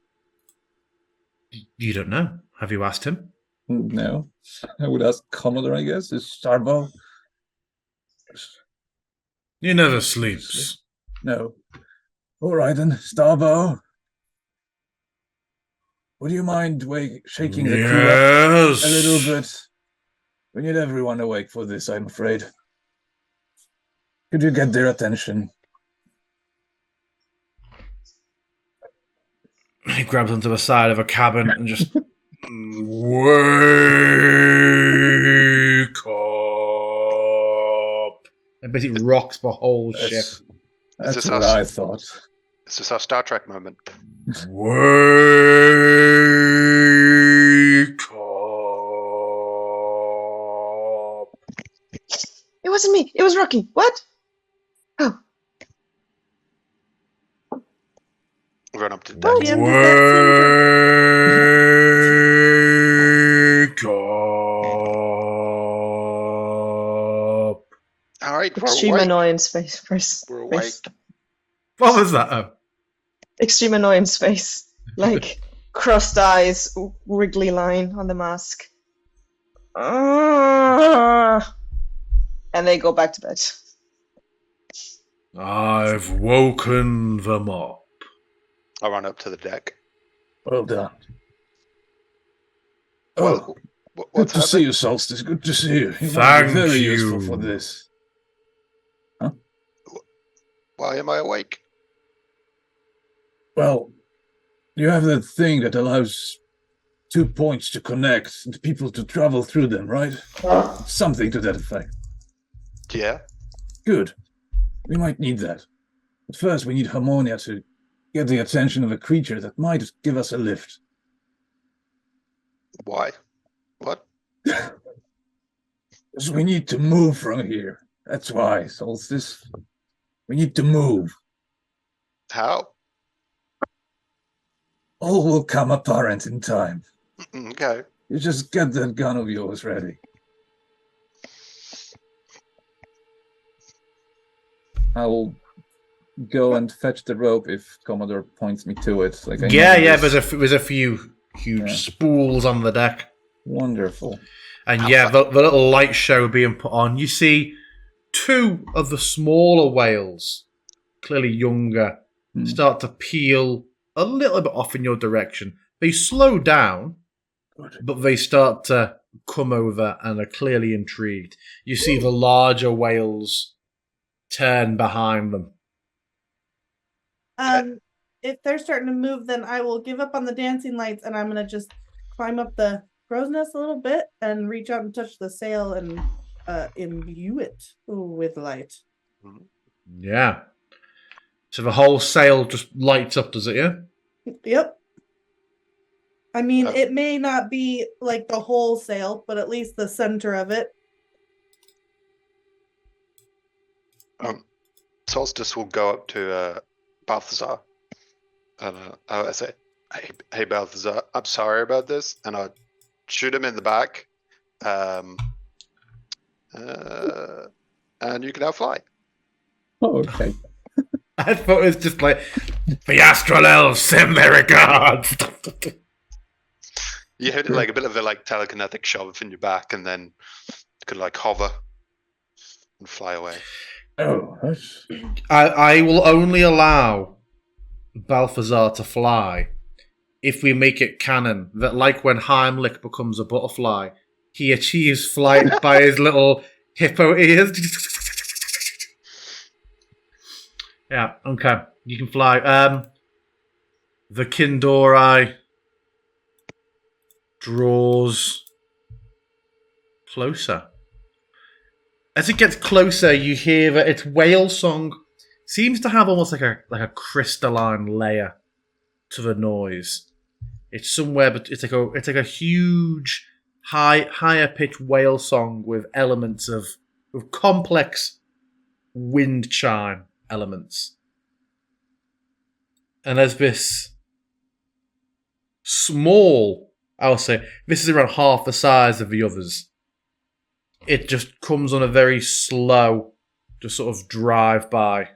You don't know. Have you asked him? No. I would ask Commodore, I guess. Is Starbow? He never sleeps. No. All right then, Starbow. would you mind shaking the crew up a little bit? We need everyone awake for this, I'm afraid. Could you get their attention? He grabs onto the side of a cabin and just wake up. And basically rocks the whole ship. That's what I thought. Is this our Star Trek moment? Wake up. It wasn't me. It was Rocky. What? Oh. Run up to the Oh, deck. Jim, does that Wake up. All right, Extreme we're awake. annoyance face. We're awake. Face. What was that? Oh. Extreme annoyance face. Like crossed eyes, wriggly line on the mask. And they go back to bed. I've woken them up. I run up to the deck. Well done. Well, Good what's to see you, Solstice. Good to see you. You might be Thank very you. useful for this. Why am I awake? Well, you have that thing that allows 2 points to connect and people to travel through them, right? Something to that effect. Yeah. Good. We might need that. But first, we need Harmonia to get the attention of a creature that might give us a lift. Why? What? Because we need to move from here. That's why, Solstice. We need to move. How? All will come apparent in time. Okay. You just get that gun of yours ready. I will go and fetch the rope if Commodore points me to it. Like I Yeah, know there's this. a few huge spools on the deck. Wonderful. And yeah, the little light show being put on. You see 2 of the smaller whales, clearly younger, start to peel a little bit off in your direction. They slow down, but they start to come over and are clearly intrigued. You see the larger whales turn behind them. If they're starting to move, then I will give up on the dancing lights and I'm gonna just climb up the crow's nest a little bit and reach out and touch the sail and imbue it with light. Yeah. So the whole sail just lights up, does it, yeah? Yep. I mean, it may not be like the whole sail, but at least the center of it. Solstice will go up to Balthazar and I say, hey Balthazar, I'm sorry about this, and I shoot him in the back, and you can now fly. Oh, okay. I thought it was just like, the astral elves send their regards. You hit like a bit of a like telekinetic shove in your back, and then you can like hover and fly away. Oh, that's... I will only allow Balthazar to fly if we make it canon that, like when Heimlich becomes a butterfly, he achieves flight by his little hippo ears. Yeah, okay. You can fly. The Kindori draws closer. As it gets closer, you hear that its whale song seems to have almost like a crystalline layer to the noise. It's somewhere, but it's like a huge, higher pitched whale song with elements of complex wind chime elements. And there's this small, I'll say, this is around half the size of the others. It just comes on a very slow, just sort of drive by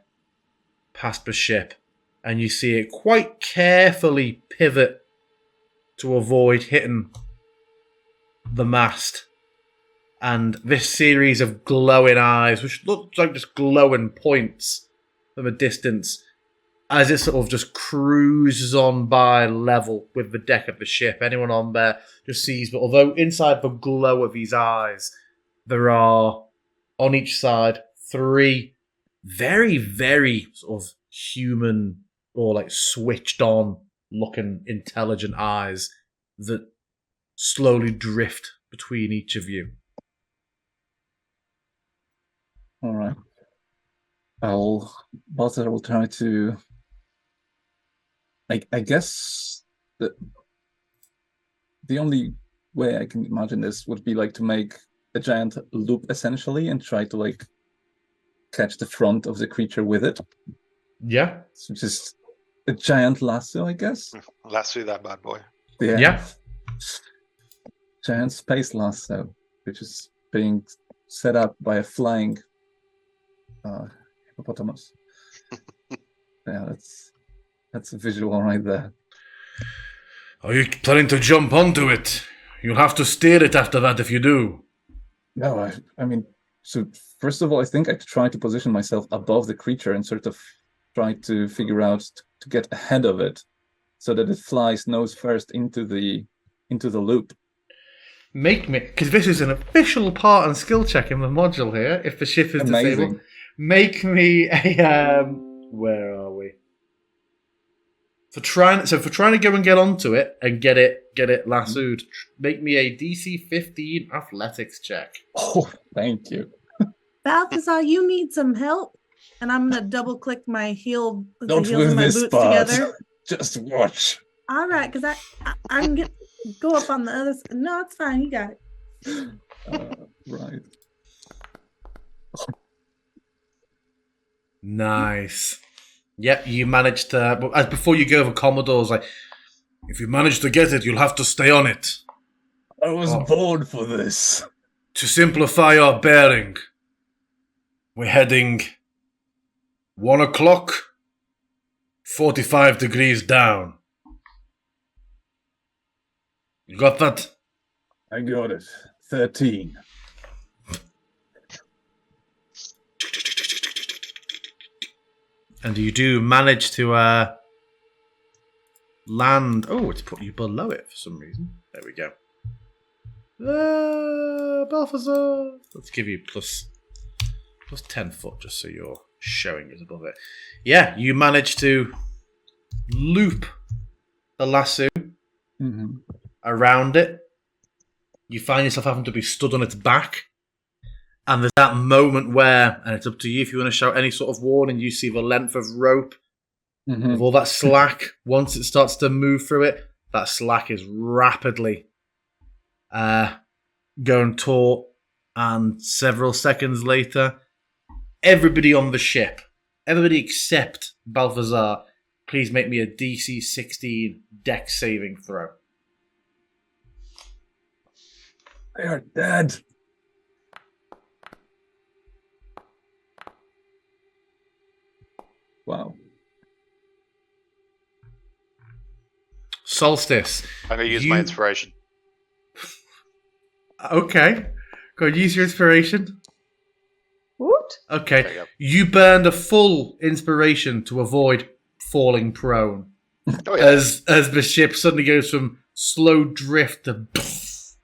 past the ship, and you see it quite carefully pivot to avoid hitting the mast. And this series of glowing eyes, which look like just glowing points from a distance, as it sort of just cruises on by level with the deck of the ship. Anyone on there just sees, but although inside the glow of his eyes, there are, on each side, 3 very, very sort of human or like switched on looking intelligent eyes that slowly drift between each of you. All right. Balthazar will try to. I guess the only way I can imagine this would be like to make a giant loop essentially and try to like catch the front of the creature with it. Yeah. So just a giant lasso, I guess. Lasso that bad boy. Yeah. Giant space lasso, which is being set up by a flying hippopotamus. Yeah, that's a visual right there. Are you planning to jump onto it? You'll have to steer it after that if you do. No, I mean, so first of all, I think I try to position myself above the creature and sort of try to figure out to get ahead of it so that it flies nose first into the loop. Make me, because this is an official part and skill check in the module here, if the ship is disabled. Make me a, where are we? For trying to go and get onto it and get it lassoed, make me a DC 15 athletics check. Oh, thank you. Balthazar, you need some help? And I'm gonna double click my heel, Don't the heels of my this boots part. together. Just watch. All right, because I can go up on the other side. No, it's fine. You got it. Right. Nice. Yep, you managed to. But as before you go, the Commodore's like, if you manage to get it, you'll have to stay on it. I was born for this. To simplify our bearing, we're heading 1 o'clock, 45 degrees down. You got that? I got it. 13. And you do manage to land. Oh, it's put you below it for some reason. There we go. Balthazar. Let's give you plus 10 foot just so you're showing us above it. Yeah, you manage to loop the lasso around it. You find yourself having to be stood on its back. And there's that moment where, and it's up to you if you want to shout any sort of warning, you see the length of rope of all that slack. Once it starts to move through it, that slack is rapidly going taut. And several seconds later, everybody on the ship, everybody except Balthazar, please make me a DC 16 dex saving throw. They are dead. Wow. Solstice. I'm going to use my inspiration. Okay. Go and use your inspiration. What? Okay. You burned a full inspiration to avoid falling prone. Oh, yeah. As the ship suddenly goes from slow drift to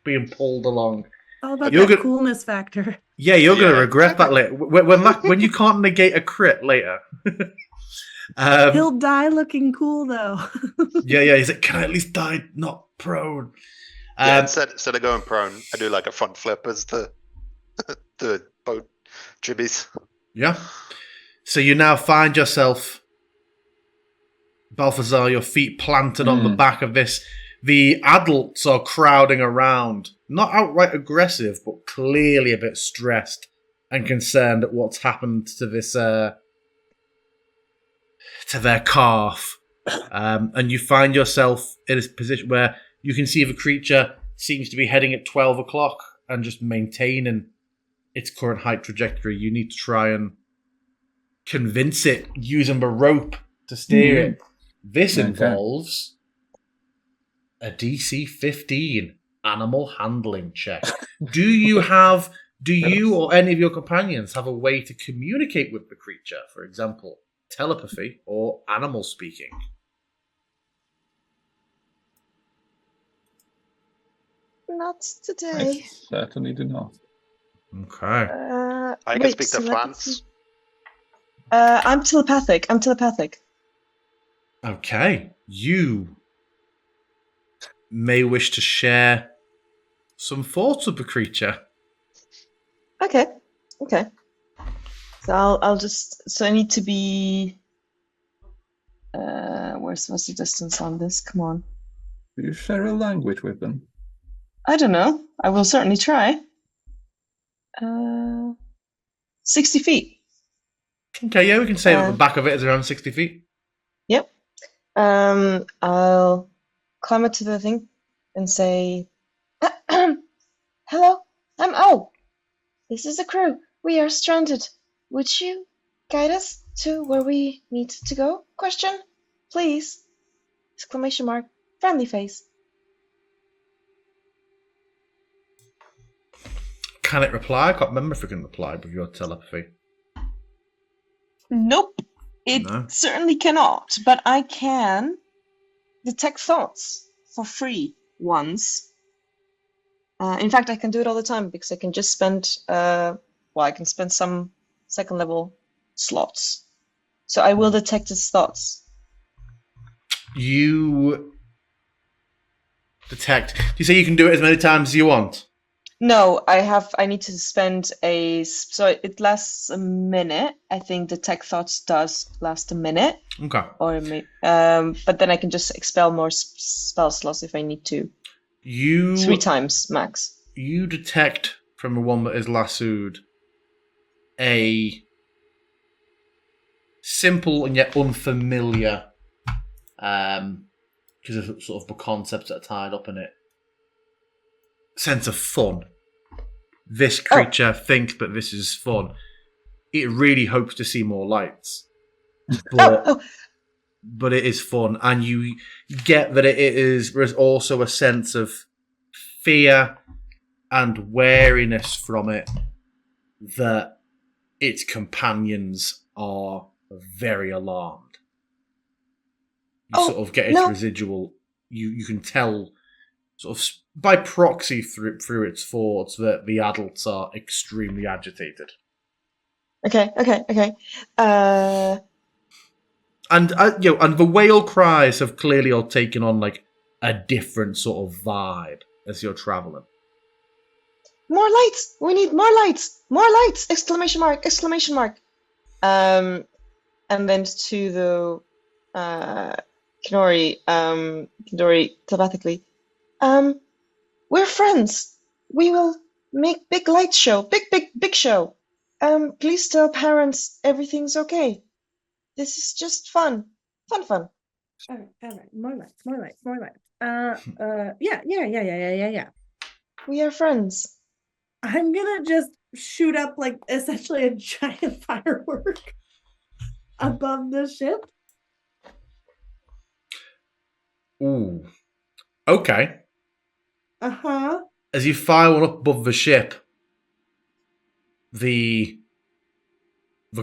being pulled along. All about that coolness factor. Yeah, you're going to regret that later. When you can't negate a crit later. He'll die looking cool, though. yeah. He's like, can I at least die not prone? Instead of going prone, I do like a front flip as the boat jibbies. Yeah. So you now find yourself, Balthazar, your feet planted on the back of this. The adults are crowding around, not outright aggressive, but clearly a bit stressed and concerned at what's happened to this, to their calf. And you find yourself in a position where you can see the creature seems to be heading at 12 o'clock and just maintaining its current height trajectory. You need to try and convince it using the rope to steer it. This involves a DC 15 animal handling check. Do you or any of your companions have a way to communicate with the creature? For example, telepathy or animal speaking. Not I today. certainly do not. Okay. I can Wait, speak to telepathy? plants. I'm telepathic. Okay. You may wish to share some thoughts with the creature. Okay. So I'll just. So I need to be. What's the distance on this? Come on. Do you share a language with them? I don't know. I will certainly try. 60 feet. Okay, yeah, we can say that the back of it is around 60 feet. Yep. I'll climb up to the thing and say, "Hello, I'm O. This is the crew. We are stranded. Would you guide us to where we need to go? Question, please. Exclamation mark. Friendly face." Can it reply? I can't remember if it can reply with your telepathy. Nope. It No. certainly cannot, but I can detect thoughts for free once. In fact, I can do it all the time because I can just spend, I can spend some second level slots. So I will detect his thoughts. You detect. Do you say you can do it as many times as you want? No, I need to spend so it lasts a minute. I think detect thoughts does last a minute. Okay. But then I can just expel more spell slots if I need to. 3 times max. You detect from the one that is lassoed a simple and yet unfamiliar, because of sort of the concepts that are tied up in it, sense of fun. This creature thinks that this is fun. It really hopes to see more lights. But it is fun, and you get that there's also a sense of fear and wariness from it that its companions are very alarmed. You sort of get its residual. You can tell sort of by proxy through its thoughts that the adults are extremely agitated. Okay. And and the whale cries have clearly all taken on like a different sort of vibe as you're traveling. More lights! We need more lights! More lights! Exclamation mark! And then to the Kinori telepathically. We're friends. We will make big light show. Big show. Please tell parents everything's okay. This is just fun. Fun. All right. More lights. Yeah. We are friends. I'm gonna just shoot up like essentially a giant firework above the ship. Ooh. Okay. Uh-huh. As you fire one up above the ship, the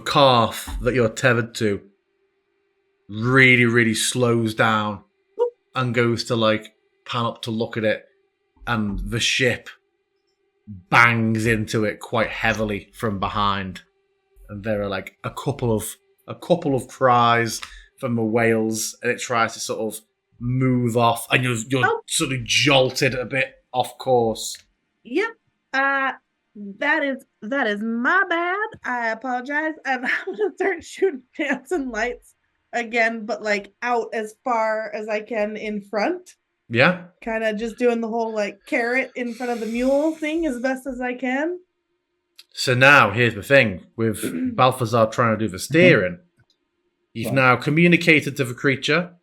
calf that you're tethered to really, really slows down and goes to like pan up to look at it, and the ship bangs into it quite heavily from behind, and there are like a couple of cries from the whales, and it tries to sort of move off, and you're sort of jolted a bit off course. Yep. That is my bad. I apologize. And I'm gonna start shooting dancing lights again, but like out as far as I can in front. Yeah. Kind of just doing the whole like carrot in front of the mule thing as best as I can. So now here's the thing with Balthazar trying to do the steering. You've now communicated to the creature.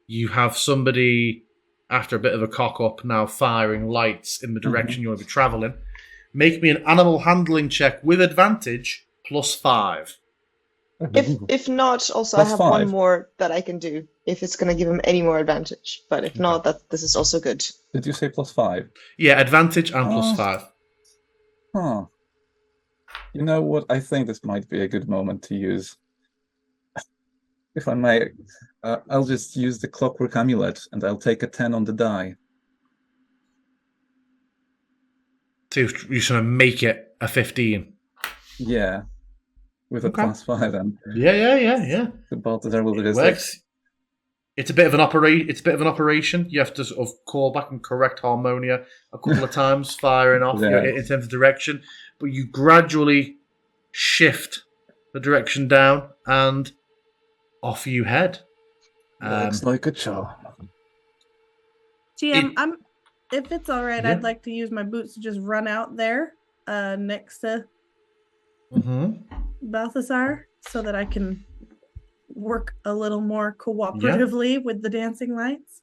You have somebody, after a bit of a cock up, now firing lights in the direction you want to be traveling. Make me an animal handling check with advantage +5. If not, also Plus I have 5. one more that I can do if it's going to give him any more advantage. But if not, this is also good. Did you say +5? Yeah, advantage and +5. You know what? I think this might be a good moment to use If I may, I'll just use the clockwork amulet, and I'll take a 10 on the die. So you're just going to make it a 15. Yeah, with a +5, and Yeah. the Balthazar will just works. It's a bit of an operation. You have to sort of call back and correct Harmonia a couple of times, firing off in terms of direction. But you gradually shift the direction down, and off you head. Looks like a charm. GM, if it's all right, I'd like to use my boots to just run out there next to Balthazar so that I can work a little more cooperatively with the dancing lights.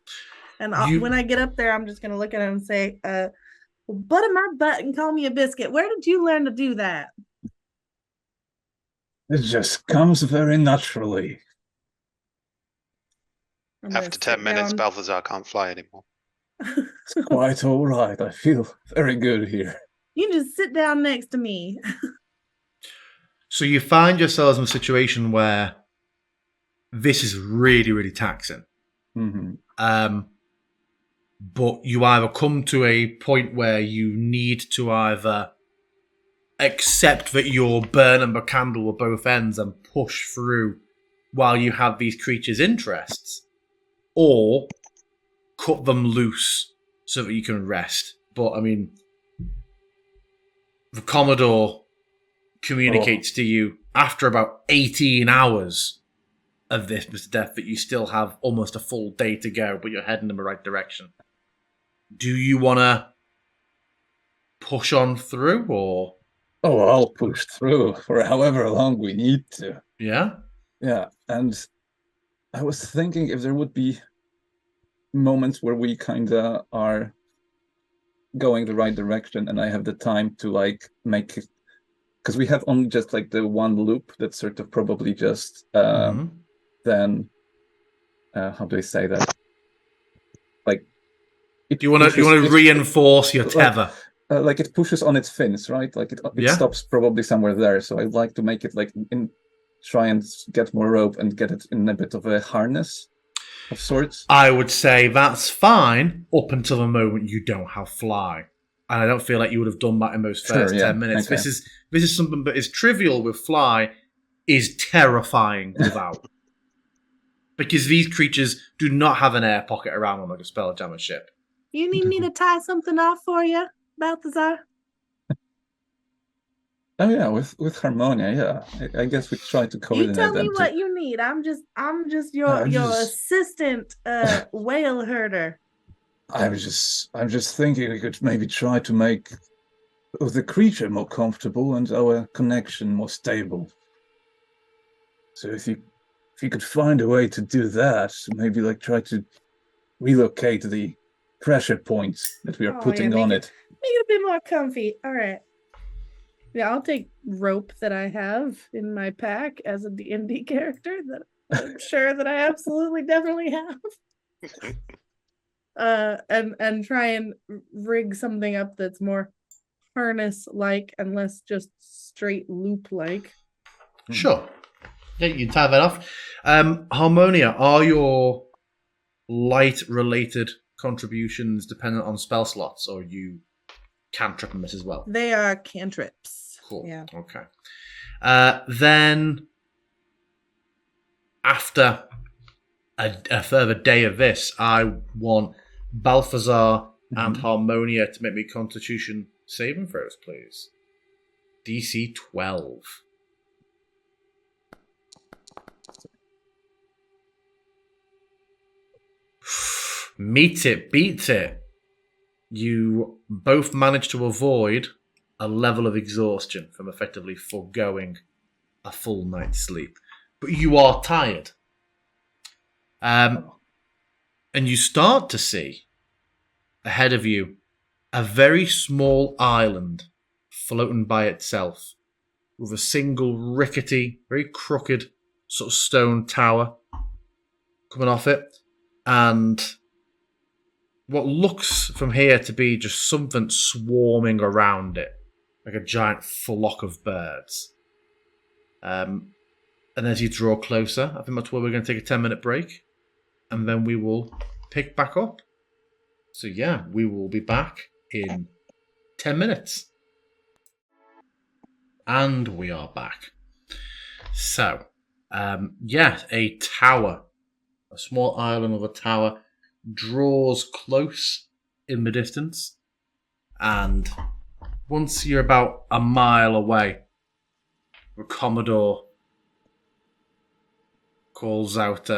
And when I get up there, I'm just going to look at him and say, butter my butt and call me a biscuit. Where did you learn to do that? It just comes very naturally. After 10 minutes, Balthazar can't fly anymore. It's quite all right. I feel very good here. You can just sit down next to me. So you find yourselves in a situation where this is really, really taxing. But you either come to a point where you need to either accept that you're burning the candle at both ends and push through while you have these creatures' interests, or cut them loose so that you can rest. But, I mean, the Commodore communicates to you after about 18 hours of this, Mr. Death, that you still have almost a full day to go, but you're heading in the right direction. Do you want to push on through, or? Oh, I'll push through for however long we need to. Yeah? Yeah, and I was thinking if there would be moments where we kind of are going the right direction and I have the time to, like, make it, because we have only just, like, the one loop that's sort of probably just then how do I say that? Like, do you want to reinforce your tether? Like it pushes on its fins, right? Like it stops probably somewhere there. So I'd like to make it like try and get more rope and get it in a bit of a harness of sorts. I would say that's fine up until the moment you don't have fly. And I don't feel like you would have done that in those first 10 minutes. Okay. This is something that is trivial with fly, is terrifying without. Because these creatures do not have an air pocket around them like a Spelljammer ship. You need me to tie something off for you, Balthazar? Oh yeah, with Harmonia, yeah. I guess we try to coordinate. You tell me what you need. I'm just your assistant whale herder. I'm just thinking we could maybe try to make the creature more comfortable and our connection more stable. So if you could find a way to do that, maybe like try to relocate the pressure points that we are putting on it. Make it a bit more comfy. All right. Yeah, I'll take rope that I have in my pack as a D&D character that I'm sure that I absolutely definitely have. And try and rig something up that's more harness-like and less just straight loop-like. Sure. Yeah, you can tie that off. Harmonia, are your light-related contributions dependent on spell slots, or you cantrip them as well? They are cantrips. Cool. Yeah. Okay. Then, after a further day of this, I want Balthazar and Harmonia to make me Constitution saving throws, please. DC 12. Meet it, beat it. You both managed to avoid a level of exhaustion from effectively foregoing a full night's sleep. But you are tired. And you start to see ahead of you a very small island floating by itself with a single rickety, very crooked sort of stone tower coming off it. And what looks from here to be just something swarming around it, like a giant flock of birds. And as you draw closer, I think that's where we're going to take a 10-minute break. And then we will pick back up. So yeah, we will be back in 10 minutes. And we are back. So, a tower, a small island of a tower, draws close in the distance. And once you're about a mile away, the Commodore calls out,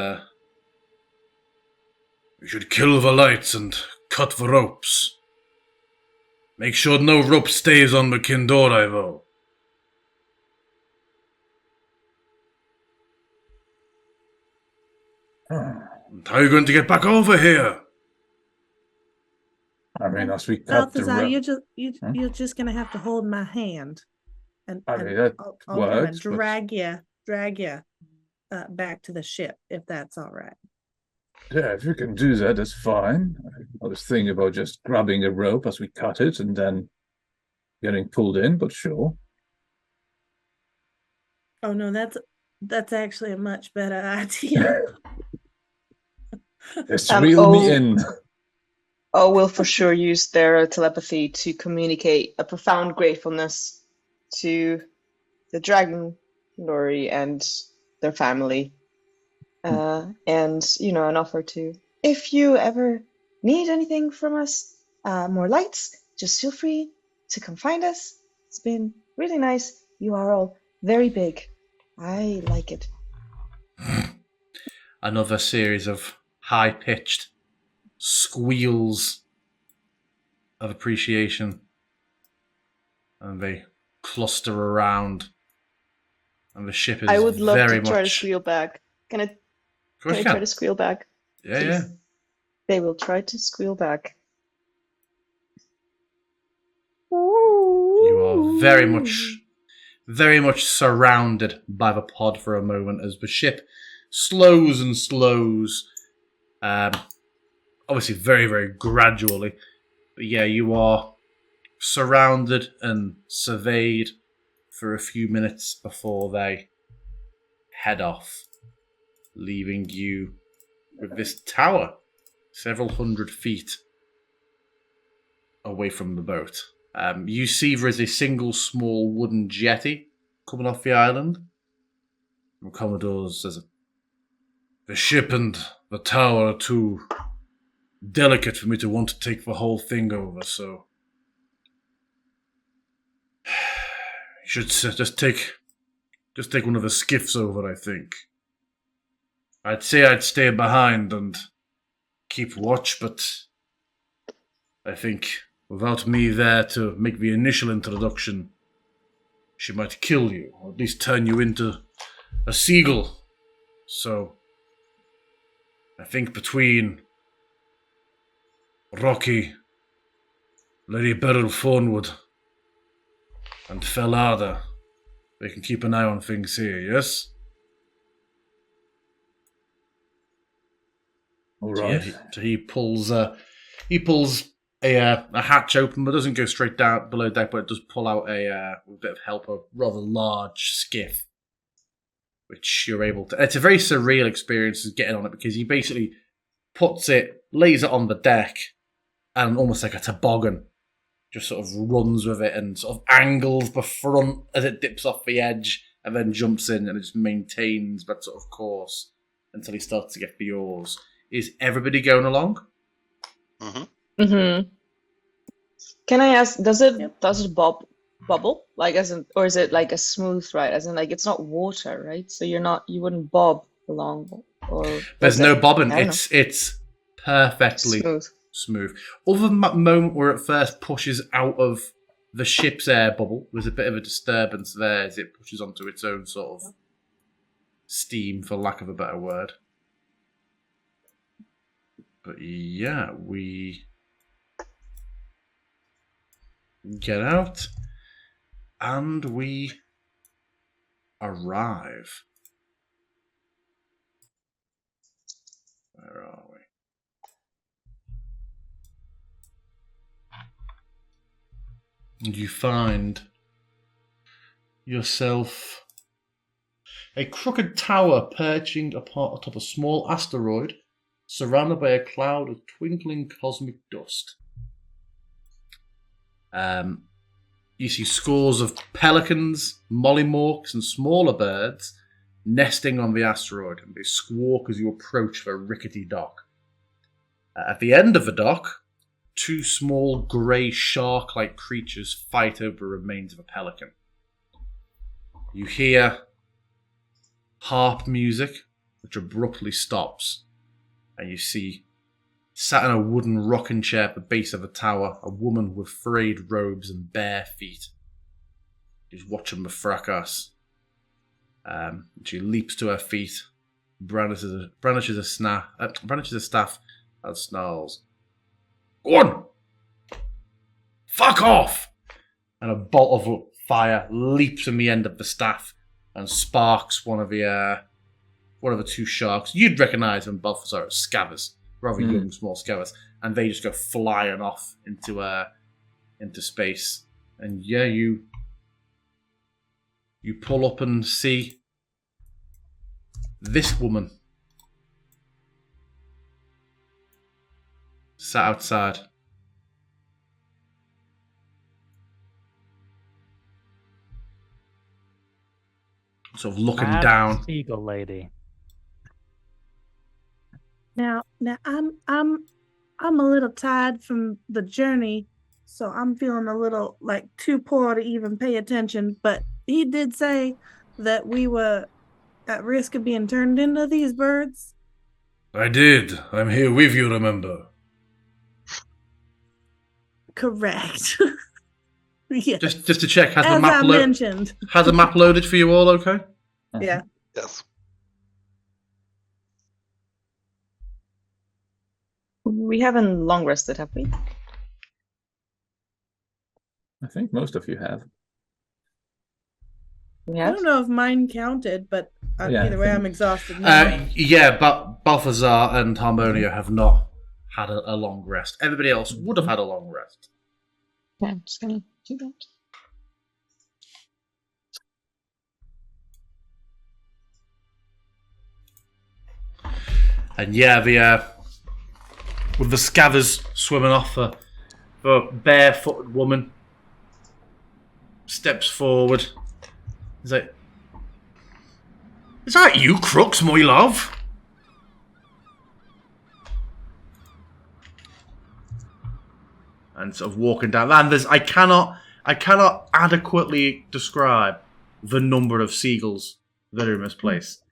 "We should kill the lights and cut the ropes. Make sure no rope stays on the Kindora, though." And how are you going to get back over here? I mean, as we cut the Balthazar, rope. you're just gonna have to hold my hand, and, I mean, that I'll kind of works, but- drag you back to the ship if that's all right. Yeah, if you can do that, that's fine. I was thinking about just grabbing a rope as we cut it and then getting pulled in, but sure. Oh no, that's actually a much better idea. Just reel me in. Will for sure use their telepathy to communicate a profound gratefulness to the dragon lorry and their family. And, an offer to, if you ever need anything from us, more lights, just feel free to come find us. It's been really nice. You are all very big. I like it. Another series of high-pitched squeals of appreciation. And they cluster around. And the ship is I would love very to try to much... squeal back. Can I Of course you try can. to squeal back? Yeah, Please? yeah. They will try to squeal back. You are very much surrounded by the pod for a moment as the ship slows and slows. Obviously very, very gradually. But yeah, you are surrounded and surveyed for a few minutes before they head off, leaving you with this tower several hundred feet away from the boat. You see there is a single small wooden jetty coming off the island. And Commodore says, "The ship and the tower are too delicate for me to want to take the whole thing over, so you should just take one of the skiffs over, I think. I'd say I'd stay behind and keep watch, but I think without me there to make the initial introduction, she might kill you, or at least turn you into a seagull. So I think between Rocky, Lady Beryl Thornwood, and Felada, they can keep an eye on things here, yes?" All So, right. so he pulls a hatch open, but doesn't go straight down below deck, but it does pull out with a bit of help, a rather large skiff, which you're able to... It's a very surreal experience getting on it, because he basically lays it on the deck, and almost like a toboggan, just sort of runs with it and sort of angles the front as it dips off the edge, and then jumps in, and it just maintains that sort of course until he starts to get the oars. Is everybody going along? Mm-hmm. Mm-hmm. Can I ask, does it bubble? Like or is it like a smooth ride? As in, like, it's not water, right? So you wouldn't bob along, or There's no bobbing. I don't know. It's perfectly smooth. Other than that moment where it first pushes out of the ship's air bubble, there's a bit of a disturbance there as it pushes onto its own sort of steam, for lack of a better word. But yeah, we get out and we arrive. Where are we? And you find yourself A crooked tower perching atop a small asteroid, surrounded by a cloud of twinkling cosmic dust. You see scores of pelicans, mollymawks, and smaller birds nesting on the asteroid, and they squawk as you approach the rickety dock. At the end of the dock, two small grey shark-like creatures fight over the remains of a pelican. You hear harp music, which abruptly stops, and you see, sat in a wooden rocking chair at the base of the tower, a woman with frayed robes and bare feet. She's watching the fracas. She leaps to her feet, brandishes a staff, and snarls, "Go on! Fuck off!" And a bolt of fire leaps from the end of the staff and sparks one of the two sharks. You'd recognise them both as scavers. Rather young, small scavers, and they just go flying off into space. And yeah, you pull up and see this woman sat outside. Sort of looking down. Seagull lady. Now I'm a little tired from the journey, so I'm feeling a little like too poor to even pay attention. But he did say that we were at risk of being turned into these birds. I did. I'm here with you, remember? Correct. Yeah. Just to check, has As the map I mentioned. Has the map loaded for you all? Okay. Yeah. Yes. We haven't long rested, have we? I think most of you have. We I have? don't know if mine counted, but Yeah, either I way, think- I'm exhausted now. Yeah, but Balthazar and Harmonia have not had a long rest. Everybody else would have had a long rest. Yeah, I'm just gonna do that. And yeah, with the scavers swimming off, the barefooted woman steps forward. He's like, "Is that you, Crux, my love?" And sort of walking down. And I cannot adequately describe the number of seagulls that are in this place.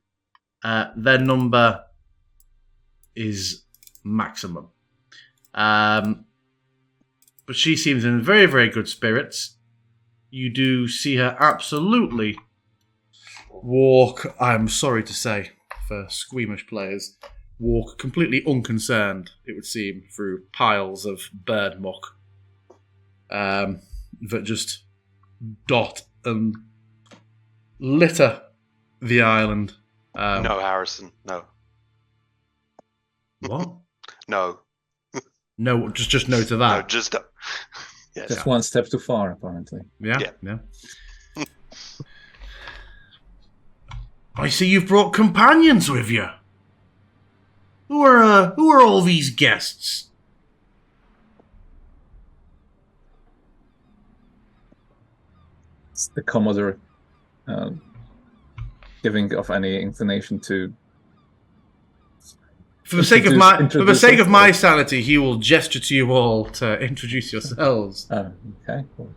Their number is maximum. But she seems in very, very good spirits. You do see her absolutely walk, I'm sorry to say, for squeamish players, walk completely unconcerned, it would seem, through piles of bird muck that just dot and litter the island. No, Harrison. No. What? No. No, just no to No, that. just. Yes. Just one step too far, apparently. Yeah. I see you've brought companions with you. Who are all these guests? It's the Commodore giving off any inclination to. For the sake of my introduce sanity, he will gesture to you all to introduce yourselves. Oh, okay. Cool.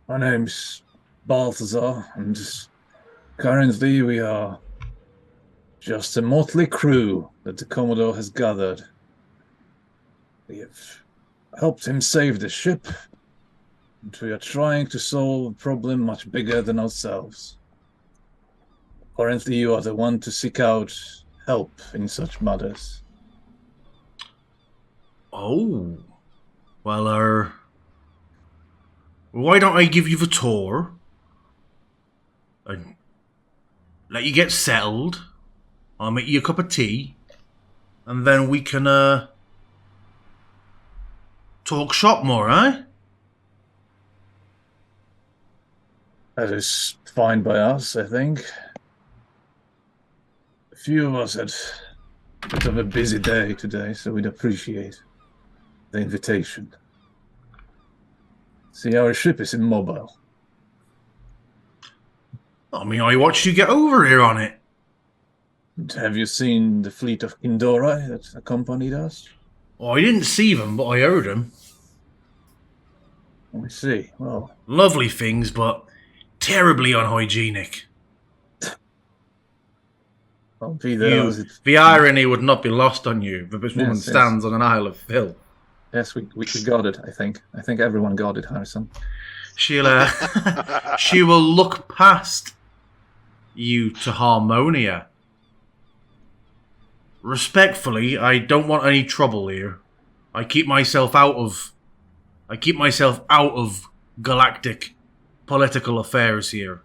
My name's Balthazar, and currently we are just a motley crew that the Commodore has gathered. We have helped him save the ship, and we are trying to solve a problem much bigger than ourselves. Apparently you are the one to seek out help in such matters. Oh. Well, why don't I give you the tour? And let you get settled. I'll make you a cup of tea. And then we can, talk shop more, eh? That is fine by us, I think. A few of us had a bit of a busy day today, so we'd appreciate the invitation. See, our ship is immobile. I mean, I watched you get over here on it. And have you seen the fleet of Indori that accompanied us? Oh, I didn't see them, but I heard them. I see. Well, Lovely things, but terribly unhygienic. I'll be there. The irony would not be lost on you that this woman Yes, yes. stands on an Isle of Filth. Yes, we got it, I think. I think everyone got it, Harrison. She will look past you to Harmonia. Respectfully, I don't want any trouble here. I keep myself out of galactic political affairs here.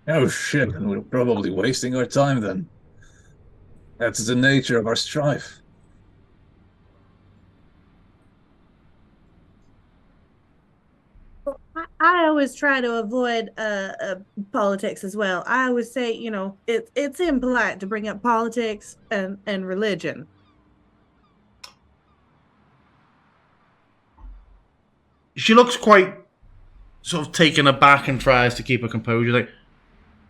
Oh shit, and we're probably wasting our time then. That's the nature of our strife. I always try to avoid politics as well. I always say, it's impolite to bring up politics and religion. She looks quite sort of taken aback and tries to keep her composure. Like,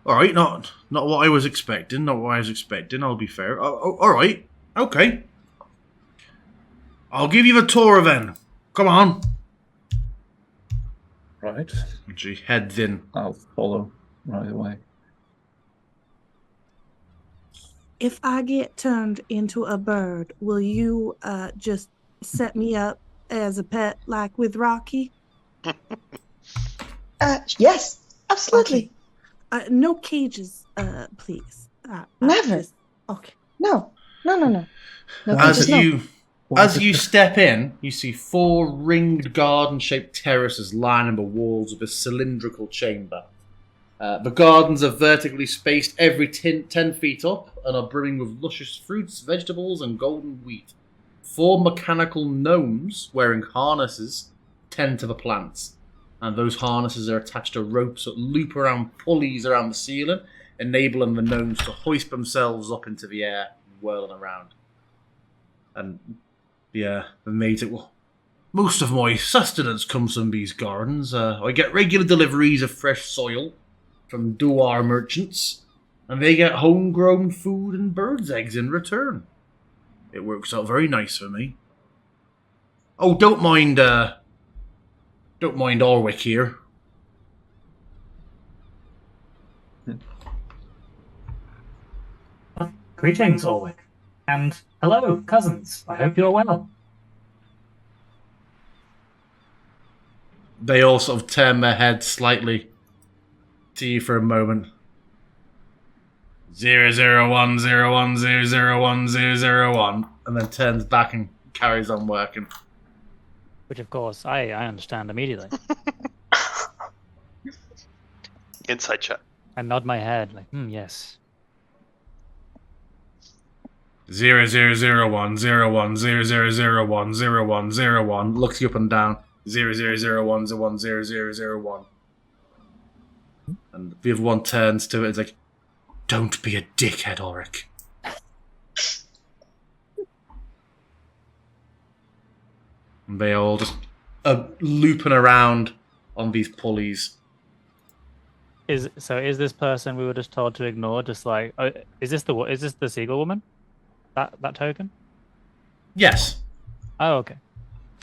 all right, not what I was expecting. Not what I was expecting. I'll be fair. All right, okay. I'll give you the tour then. Come on. Right. And she heads in. I'll follow right away. If I get turned into a bird, will you just set me up as a pet like with Rocky? Yes, absolutely. Okay. No cages, please. Never. Okay. No. No As you step in, you see 4 ringed garden-shaped terraces lining the walls of a cylindrical chamber. The gardens are vertically spaced every 10 feet up and are brimming with luscious fruits, vegetables, and golden wheat. 4 mechanical gnomes wearing harnesses tend to the plants, and those harnesses are attached to ropes that loop around pulleys around the ceiling, enabling the gnomes to hoist themselves up into the air and whirling around. And yeah, the maids it. Well, most of my sustenance comes from these gardens. I get regular deliveries of fresh soil from Duar merchants, and they get homegrown food and birds' eggs in return. It works out very nice for me. Oh, don't mind Orwick here. Greetings, Orwick. And hello, cousins. I hope you're well. They all sort of turn their heads slightly to you for a moment. 00101001001, and then turns back and carries on working. Which, of course, I understand immediately. Inside chat. I nod my head, like, yes. 000101001010101 looks you up and down. 000101001. And the other one turns to it and is like, "Don't be a dickhead, Oric." And they all just looping around on these pulleys. Is this person we were just told to ignore? Just like, is this the seagull woman? That token? Yes. Oh, okay.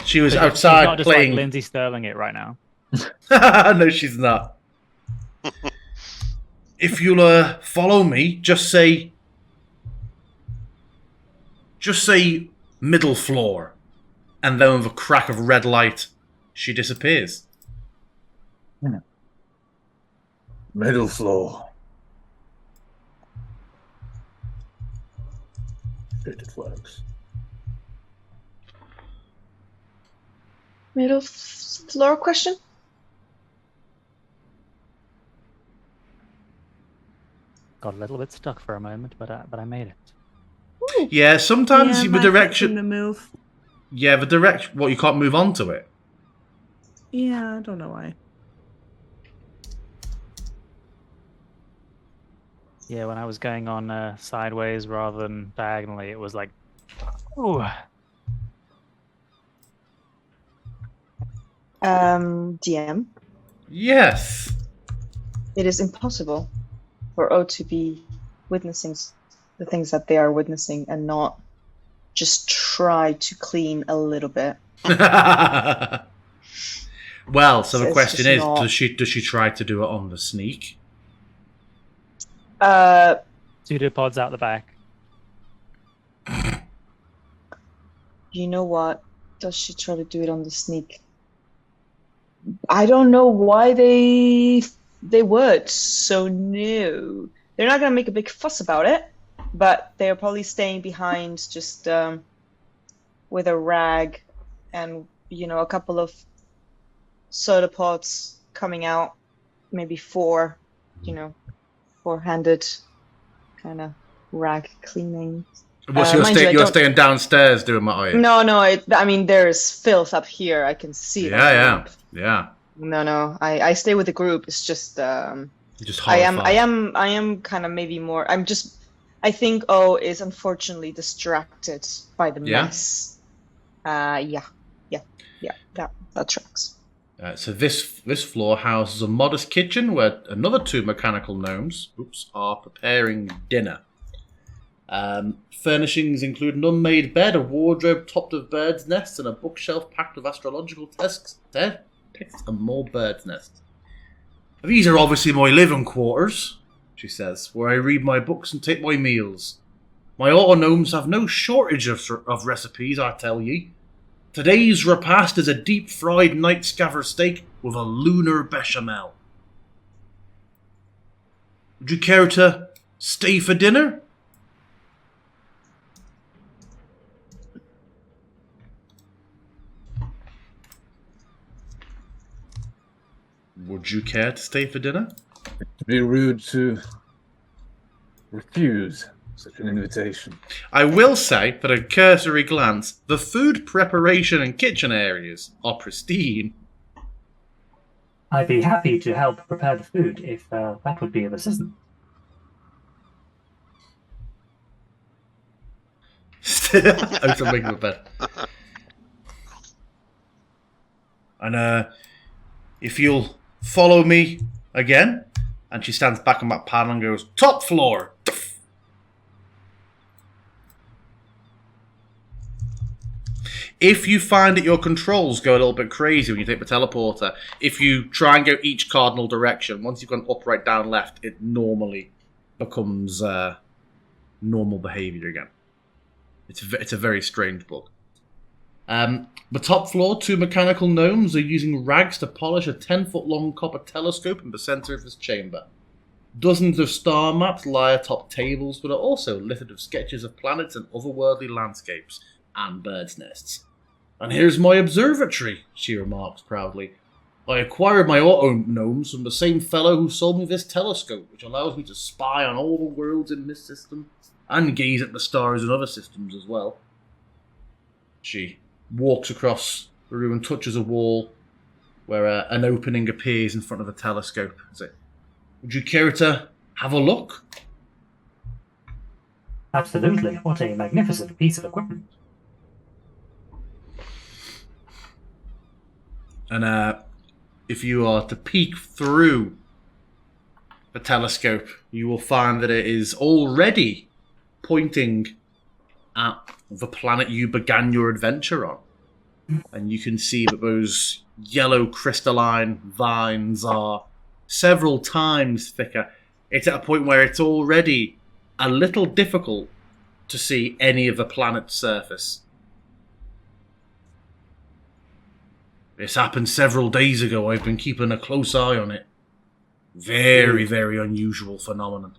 She was So outside she's not just playing. like Lindsay Sterling it right now. No, she's not. If you'll follow me, just say middle floor, and then with a crack of red light, she disappears. Middle floor. Shit, it works. Middle floor question? Got a little bit stuck for a moment, but I made it. Ooh. Yeah, sometimes the my foot direction. seemed to move. Yeah, the direction. What, you can't move on to it? Yeah, I don't know why. Yeah, when I was going on sideways rather than diagonally, it was like, ooh. DM, Yes. it is impossible for O to be witnessing the things that they are witnessing and not just try to clean a little bit. Well, so the It's question just is, not- does she try to do it on the sneak? Pseudopods out the back. You know what? Does she try to do it on the sneak? I don't know why they would. So no, they're not gonna make a big fuss about it, but they're probably staying behind, just with a rag, and a couple of soda pots coming out, maybe four-handed kind of rag cleaning. Well, you're staying downstairs doing what, are you? No, I mean, there's filth up here. I can see that. Yeah. No, I stay with the group. It's just Just I horrified. am kind of maybe more. I think is unfortunately distracted by the mess. Yeah, that tracks. So this floor houses a modest kitchen where another 2 mechanical gnomes, are preparing dinner. Furnishings include an unmade bed, a wardrobe topped with birds' nests, and a bookshelf packed with astrological texts and more birds' nests. These are obviously my living quarters, she says, where I read my books and take my meals. My auto-gnomes have no shortage of recipes, I tell ye. Today's repast is a deep-fried night scaver steak with a lunar bechamel. Would you care to stay for dinner? Would you care to stay for dinner? It would be rude to refuse such an invitation. I will say, at a cursory glance, the food preparation and kitchen areas are pristine. I'd be happy to help prepare the food if that would be of assistance. Out of making the bed. And if you'll follow me again, and she stands back on that panel and goes, top floor. If you find that your controls go a little bit crazy when you take the teleporter, if you try and go each cardinal direction, once you've gone up, right, down, left, it normally becomes normal behavior again. It's a very strange book. The top floor, 2 mechanical gnomes are using rags to polish a 10-foot-long copper telescope in the center of this chamber. Dozens of star maps lie atop tables, but are also littered with sketches of planets and otherworldly landscapes, and birds' nests. And here's my observatory, she remarks proudly. I acquired my auto-gnomes from the same fellow who sold me this telescope, which allows me to spy on all the worlds in this system, and gaze at the stars in other systems as well. She walks across the room and touches a wall where an opening appears in front of the telescope. Would you care to have a look? Absolutely. What a magnificent piece of equipment. And if you are to peek through the telescope, you will find that it is already pointing at the planet you began your adventure on. And you can see that those yellow crystalline vines are several times thicker. It's at a point where it's already a little difficult to see any of the planet's surface. This happened several days ago. I've been keeping a close eye on it. Very, very unusual phenomenon.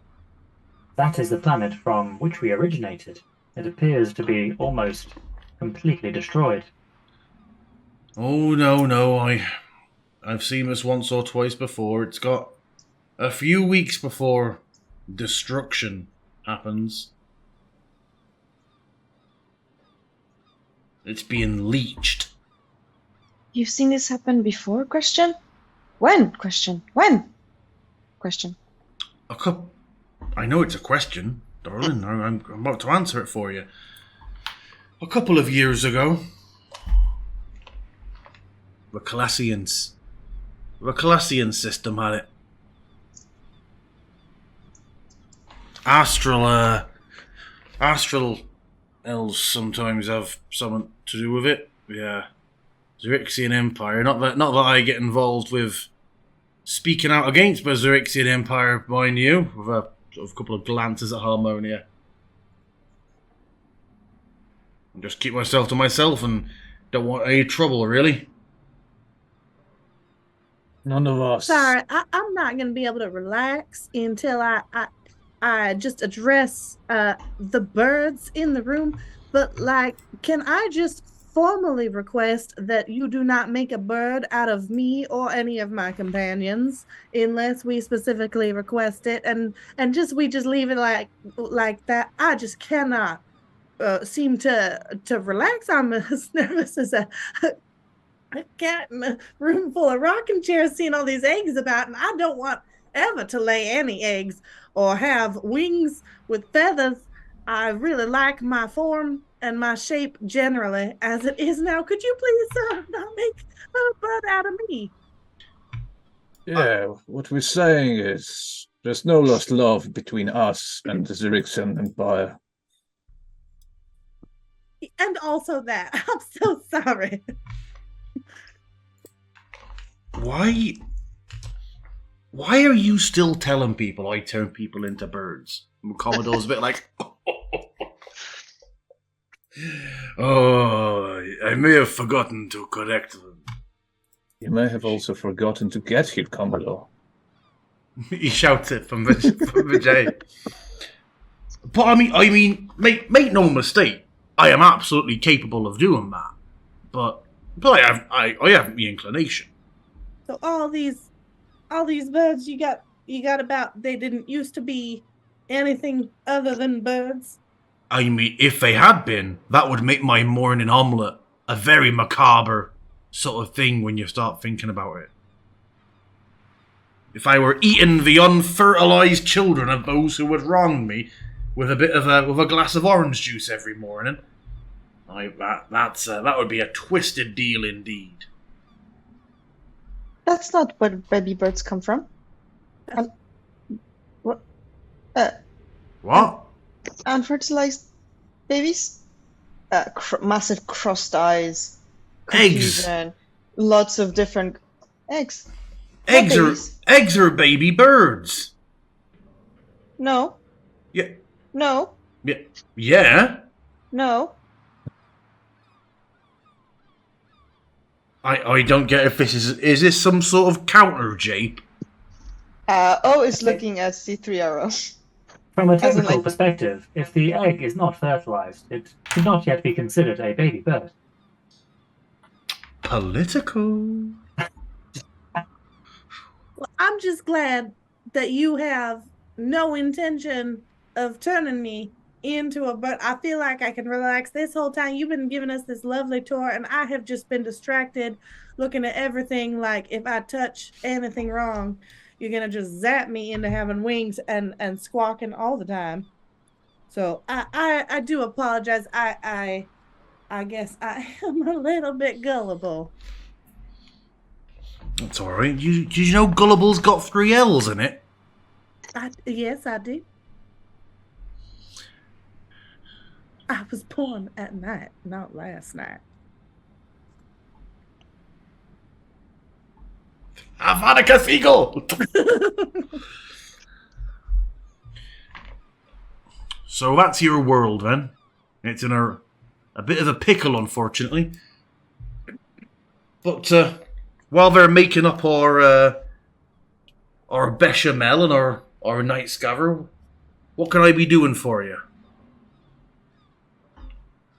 That is the planet from which we originated. It appears to be almost completely destroyed. Oh, no. I've seen this once or twice before. It's got a few weeks before destruction happens. It's being leached. You've seen this happen before? Question? When? Question? When? Question. A I know it's a question, darling. I'm about to answer it for you. A couple of years ago, the Calassian system had it. Astral elves sometimes have something to do with it. Yeah. Xerixian Empire. Not that I get involved with speaking out against the Xerixian Empire, mind you, with a sort of couple of glances at Harmonia. I just keep myself to myself and don't want any trouble, really. None of us. Sorry, I'm not going to be able to relax until I just address the birds in the room. But, like, can I just formally request that you do not make a bird out of me or any of my companions unless we specifically request it, and we just leave it like that? I just cannot seem to relax. I'm as nervous as a cat in a room full of rocking chairs seeing all these eggs about, and I don't want ever to lay any eggs or have wings with feathers. I really like my form and my shape generally as it is now. Could you please not make a bird out of me? Yeah, what we're saying is there's no lost love between us and the Xerixian Empire. And also that. I'm so sorry. Why are you still telling people I turn people into birds? And Commodore's a bit like, oh, I may have forgotten to correct them. You may have also forgotten to get here, Commodore. He shouts it from the J. But I mean, make no mistake, I am absolutely capable of doing that. But I have the inclination. So all these birds you got about, they didn't used to be anything other than birds? I mean, if they had been, that would make my morning omelette a very macabre sort of thing when you start thinking about it. If I were eating the unfertilized children of those who had wronged me with a glass of orange juice every morning, that would be a twisted deal indeed. That's not where baby birds come from. What? Unfertilized babies? Massive crossed eyes. Eggs. Confusion, lots of different eggs. Eggs are baby birds. No. Yeah. No. Yeah. Yeah. No. I don't get if this is this some sort of counter, Jape? O is looking at C3RO. From a technical perspective, if the egg is not fertilized, it should not yet be considered a baby bird. Political. Well, I'm just glad that you have no intention of turning me into a bird. I feel like I can relax this whole time. You've been giving us this lovely tour, and I have just been distracted looking at everything. Like, if I touch anything wrong, you're gonna just zap me into having wings and squawking all the time. So I do apologize. I guess I am a little bit gullible. That's all right. Did you know gullible's got 3 L's in it? Yes, I do. I was born at night, not last night. Avanica Seagull! So that's your world, then. It's in a bit of a pickle, unfortunately. But while they're making up our bechamel and our night scaver, what can I be doing for you?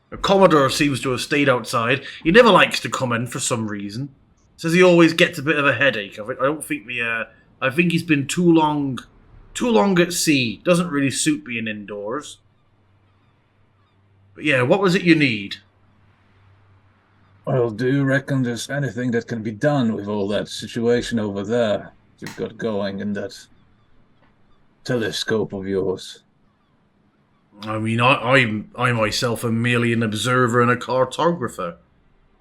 The Commodore seems to have stayed outside. He never likes to come in for some reason. Says he always gets a bit of a headache of it. I don't think I think he's been too long at sea. Doesn't really suit being indoors. But yeah, what was it you need? Well, do you reckon there's anything that can be done with all that situation over there you've got going in that telescope of yours? I mean, I myself am merely an observer and a cartographer.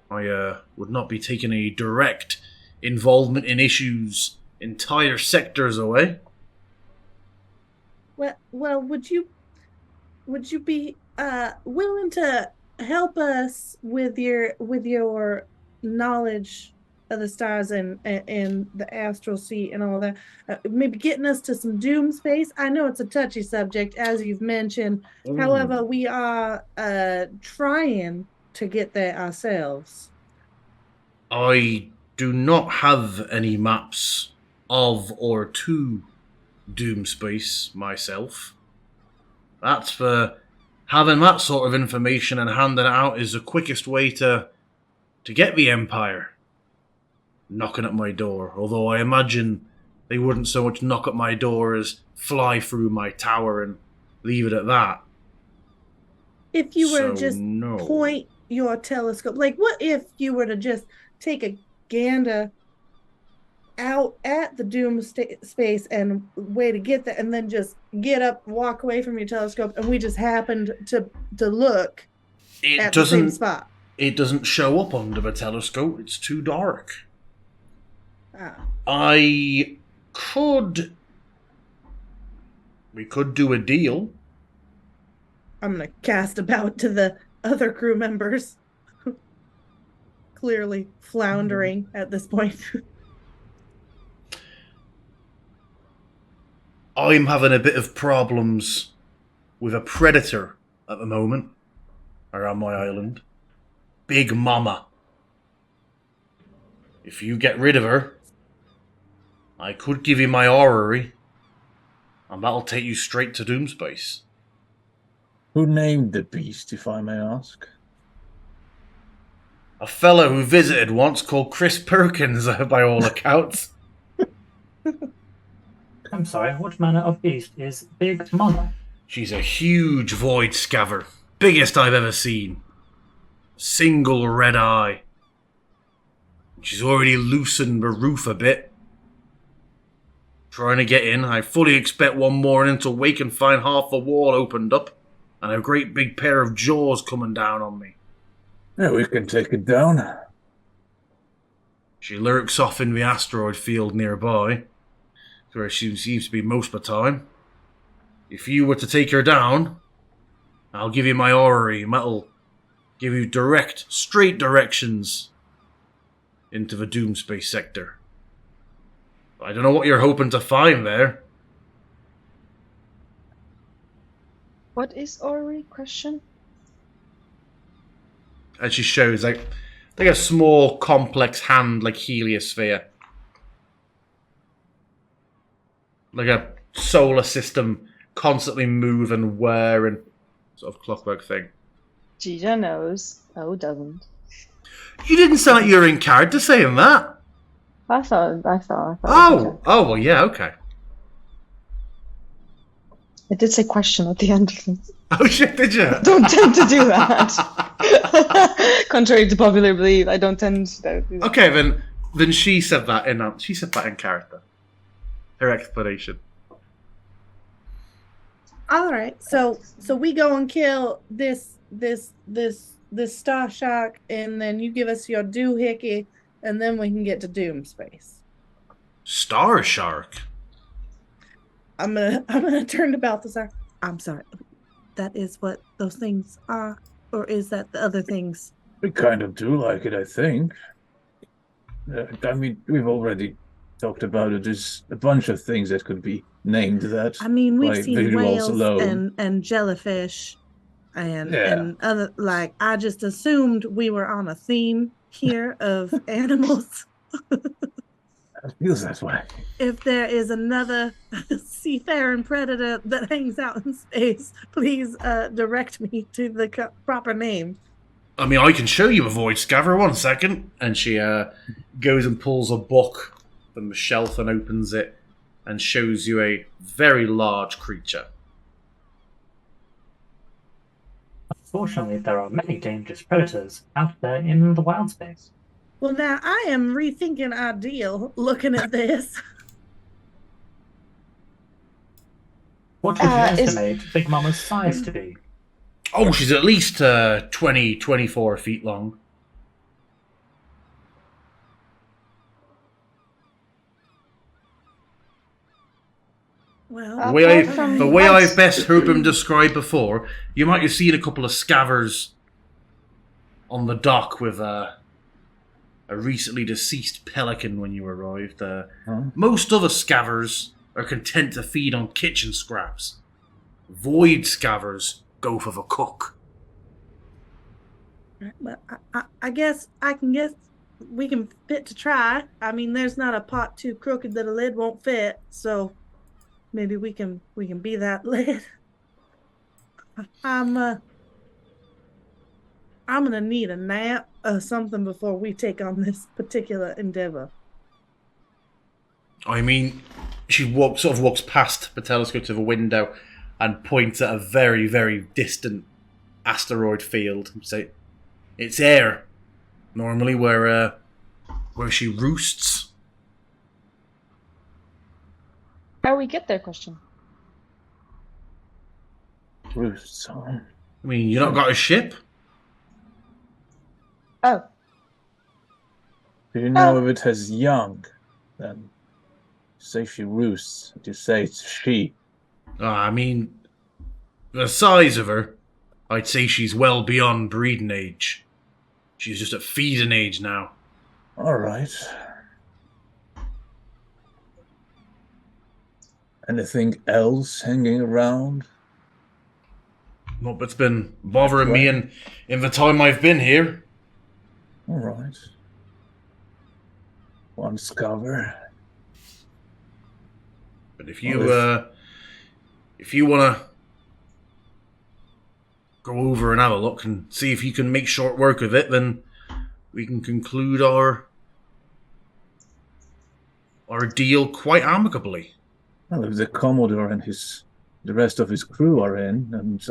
I would not be taking a direct involvement in issues entire sectors away. Well, would you be willing to help us with your knowledge of the stars and the astral sea and all that? Maybe getting us to some doom space. I know it's a touchy subject, as you've mentioned. However, we are trying to get there ourselves. I do not have any maps of or to doom space myself. That's for having that sort of information and handing it out is the quickest way to get the Empire knocking at my door. Although I imagine they wouldn't so much knock at my door as fly through my tower and leave it at that. If you were to just point your telescope, like what if you were to just take a gander out at the doom space and way to get there, and then just get up, walk away from your telescope, and we just happened to look at the same spot. It doesn't show up under the telescope. It's too dark. Ah. We could do a deal. I'm gonna cast about to the other crew members, clearly floundering at this point. I'm having a bit of problems with a predator at the moment around my island. Big Mama. If you get rid of her, I could give you my orrery, and that'll take you straight to Doomspace. Who named the beast, if I may ask? A fellow who visited once called Chris Perkins, by all accounts. I'm sorry, what manner of beast is Big Mama? She's a huge void scaver. Biggest I've ever seen. Single red eye. She's already loosened the roof a bit. Trying to get in, I fully expect one morning to wake and find half the wall opened up and a great big pair of jaws coming down on me. Yeah, we can take it down. She lurks off in the asteroid field nearby, where she seems to be most of the time. If you were to take her down, I'll give you my orrery, and that'll give you straight directions into the Doomspace sector. I don't know what you're hoping to find there. What is orrery? Question? And she shows like a small complex hand like heliosphere. Like a solar system constantly move and wear and sort of clockwork thing. Gija knows. Oh, doesn't. You didn't sound like you were in character saying that. I thought. Oh, well, yeah, okay. I did say question at the end. Oh shit, did you? Don't tend to do that. Contrary to popular belief, I don't tend to do that. Okay, then she said that in character. Her explanation. All right, so we go and kill this Star Shark, and then you give us your doohickey, and then we can get to Doomspace. Star Shark. I'm gonna turn to Balthazar. I'm sorry. That is what those things are, or is that the other things? We kind of do like it, I think. I mean, we've already talked about it. There's a bunch of things that could be named that. I mean, we've like seen whales and jellyfish and other, like, I just assumed we were on a theme here of animals. It feels that way. If there is another seafaring predator that hangs out in space, please direct me to the proper name. I mean, I can show you a void scaver. 1 second. And she goes and pulls a book from the shelf and opens it and shows you a very large creature. Unfortunately, there are many dangerous predators out there in the Wildspace. Well, now I am rethinking our deal looking at this. What would you Is- estimate Big Mama's size to be? Oh, she's at least 20, 24 feet long. Well, The way, Apart from the way once- I've best heard him described before, you might have seen a couple of scavers on the dock with a recently deceased pelican when you arrived. Most other scavers are content to feed on kitchen scraps. Void scavers go for the cook. but I guess we can fit to try. I mean, there's not a pot too crooked that a lid won't fit, so maybe we can be that lid. I'm gonna need a nap or something before we take on this particular endeavor. I mean, she walks past the telescope to the window and points at a very, very distant asteroid field and say, "It's air. Normally where she roosts." How we get there? Question. Roosts, huh? I mean, you not got a ship? Oh, Do you know if it has young? Then say she roosts. Do you say it's she? I mean, the size of her, I'd say she's well beyond breeding age. She's just at feeding age now. All right. Anything else hanging around? Not that's been bothering me in the time I've been here. All right. One scover. But if you want to go over and have a look and see if you can make short work of it, then we can conclude our deal quite amicably. Well, if the Commodore and the rest of his crew are in, and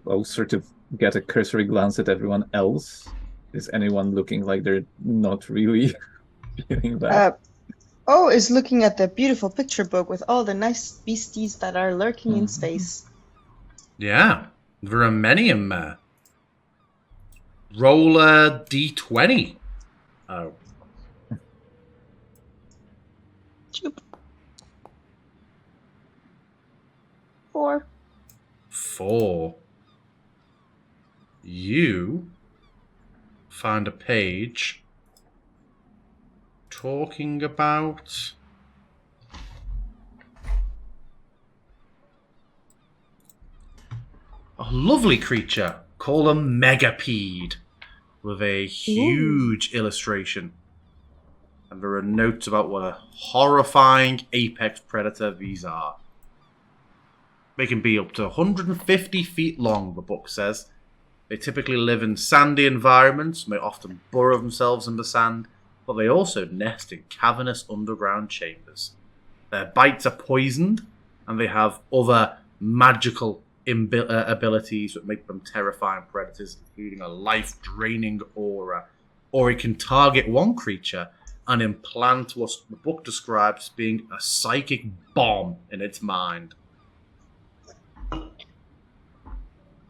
I'll sort of get a cursory glance at everyone else. Is anyone looking like they're not really feeling that? is looking at the beautiful picture book with all the nice beasties that are lurking in space. Yeah, there are many of them. Roll a d20. Oh. Choop. 4. 4. You find a page talking about a lovely creature called a megapede with a huge illustration. And there are notes about what a horrifying apex predator these are. They can be up to 150 feet long, the book says. They typically live in sandy environments, may often burrow themselves in the sand, but they also nest in cavernous underground chambers. Their bites are poisoned, and they have other magical abilities that make them terrifying predators, including a life-draining aura. Or it can target one creature and implant what the book describes as being a psychic bomb in its mind.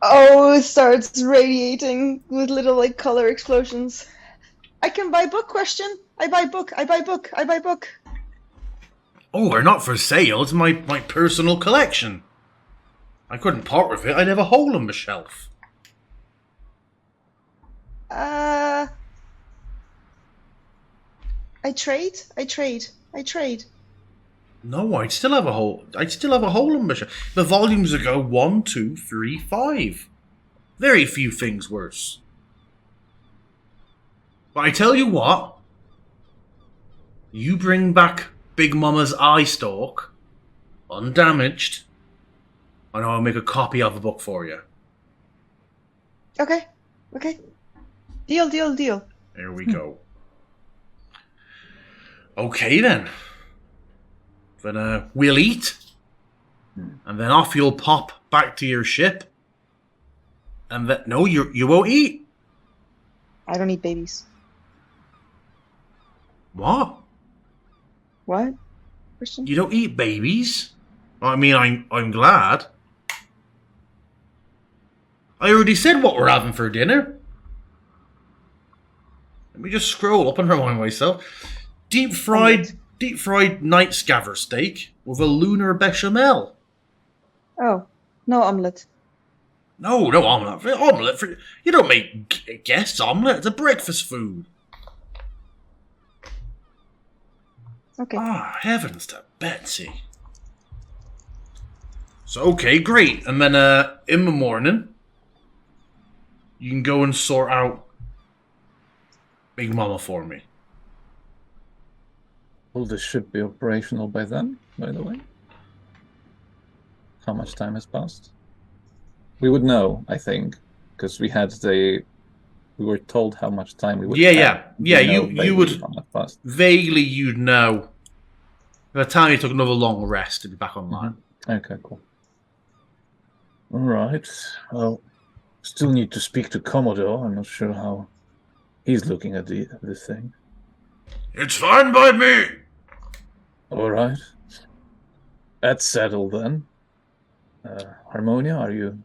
Oh, it starts radiating with little like color explosions. I can buy book. Question. I buy book. I buy book. I buy book. Oh, they're not for sale. It's my personal collection. I couldn't part with it. I'd have a hole in the shelf. I trade. No, I'd still have a hole. I'd still have a hole in my shelf. The volumes would go 1, 2, 3, 5. Very few things worse. But I tell you what. You bring back Big Mama's eye stalk, undamaged, and I'll make a copy of the book for you. Okay. Deal. There we go. Okay then. Then we'll eat, and then off you'll pop back to your ship. And that no, you won't eat. I don't eat babies. What? What? Christian? You don't eat babies? I mean, I'm glad. I already said what we're having for dinner. Let me just scroll up and remind myself. Deep fried night scaver steak with a lunar bechamel. Oh, no omelette. No omelette. Omelette for you don't make guests omelette. It's a breakfast food. Okay. Ah, heavens to Betsy. So okay, great. And then in the morning, you can go and sort out Big Mama for me. Will the ship be operational by then, by the way? How much time has passed? We would know, I think, because we were told how much time we would have. Yeah. You would vaguely you'd know. By the time you took another long rest to be back online. Mm-hmm. Okay, cool. All right. Well, still need to speak to Commodore. I'm not sure how he's looking at this thing. It's fine by me. All right. That's settled then. Harmonia, are you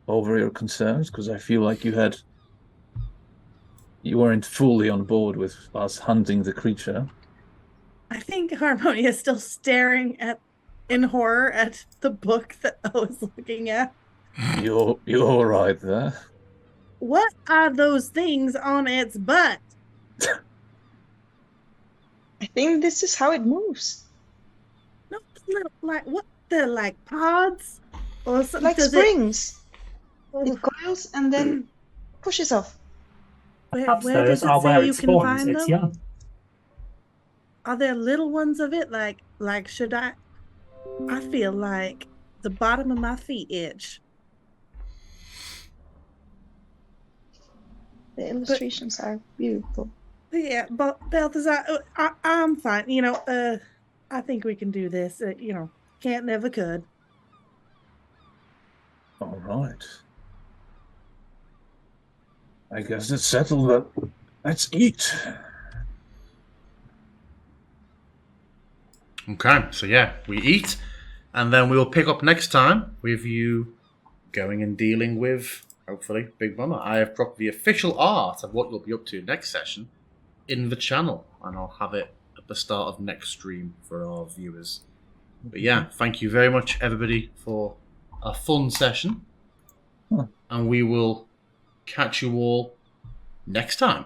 over your concerns? Because I feel like you weren't fully on board with us hunting the creature. I think Harmonia is still staring in horror at the book that I was looking at. You're all right there. What are those things on its butt? I think this is how it moves. No, little, like what? They're like pods or something. Like springs. Oh. It coils and then pushes off. Perhaps where those does it are say where you it can spawns. find It's them? young. Are there little ones of it? Like should I feel like the bottom of my feet itch. The illustrations are beautiful. Yeah, but Balthazar, I'm fine. You know, I think we can do this. You know, can't never could. All right. I guess it's settled then. Let's eat. Okay, so yeah, we eat, and then we'll pick up next time with you going and dealing with, hopefully, Big Mama. I have dropped the official art of what you'll be up to next session in the channel, and I'll have it at the start of next stream for our viewers. But yeah, thank you very much, everybody, for a fun session, and we will catch you all next time.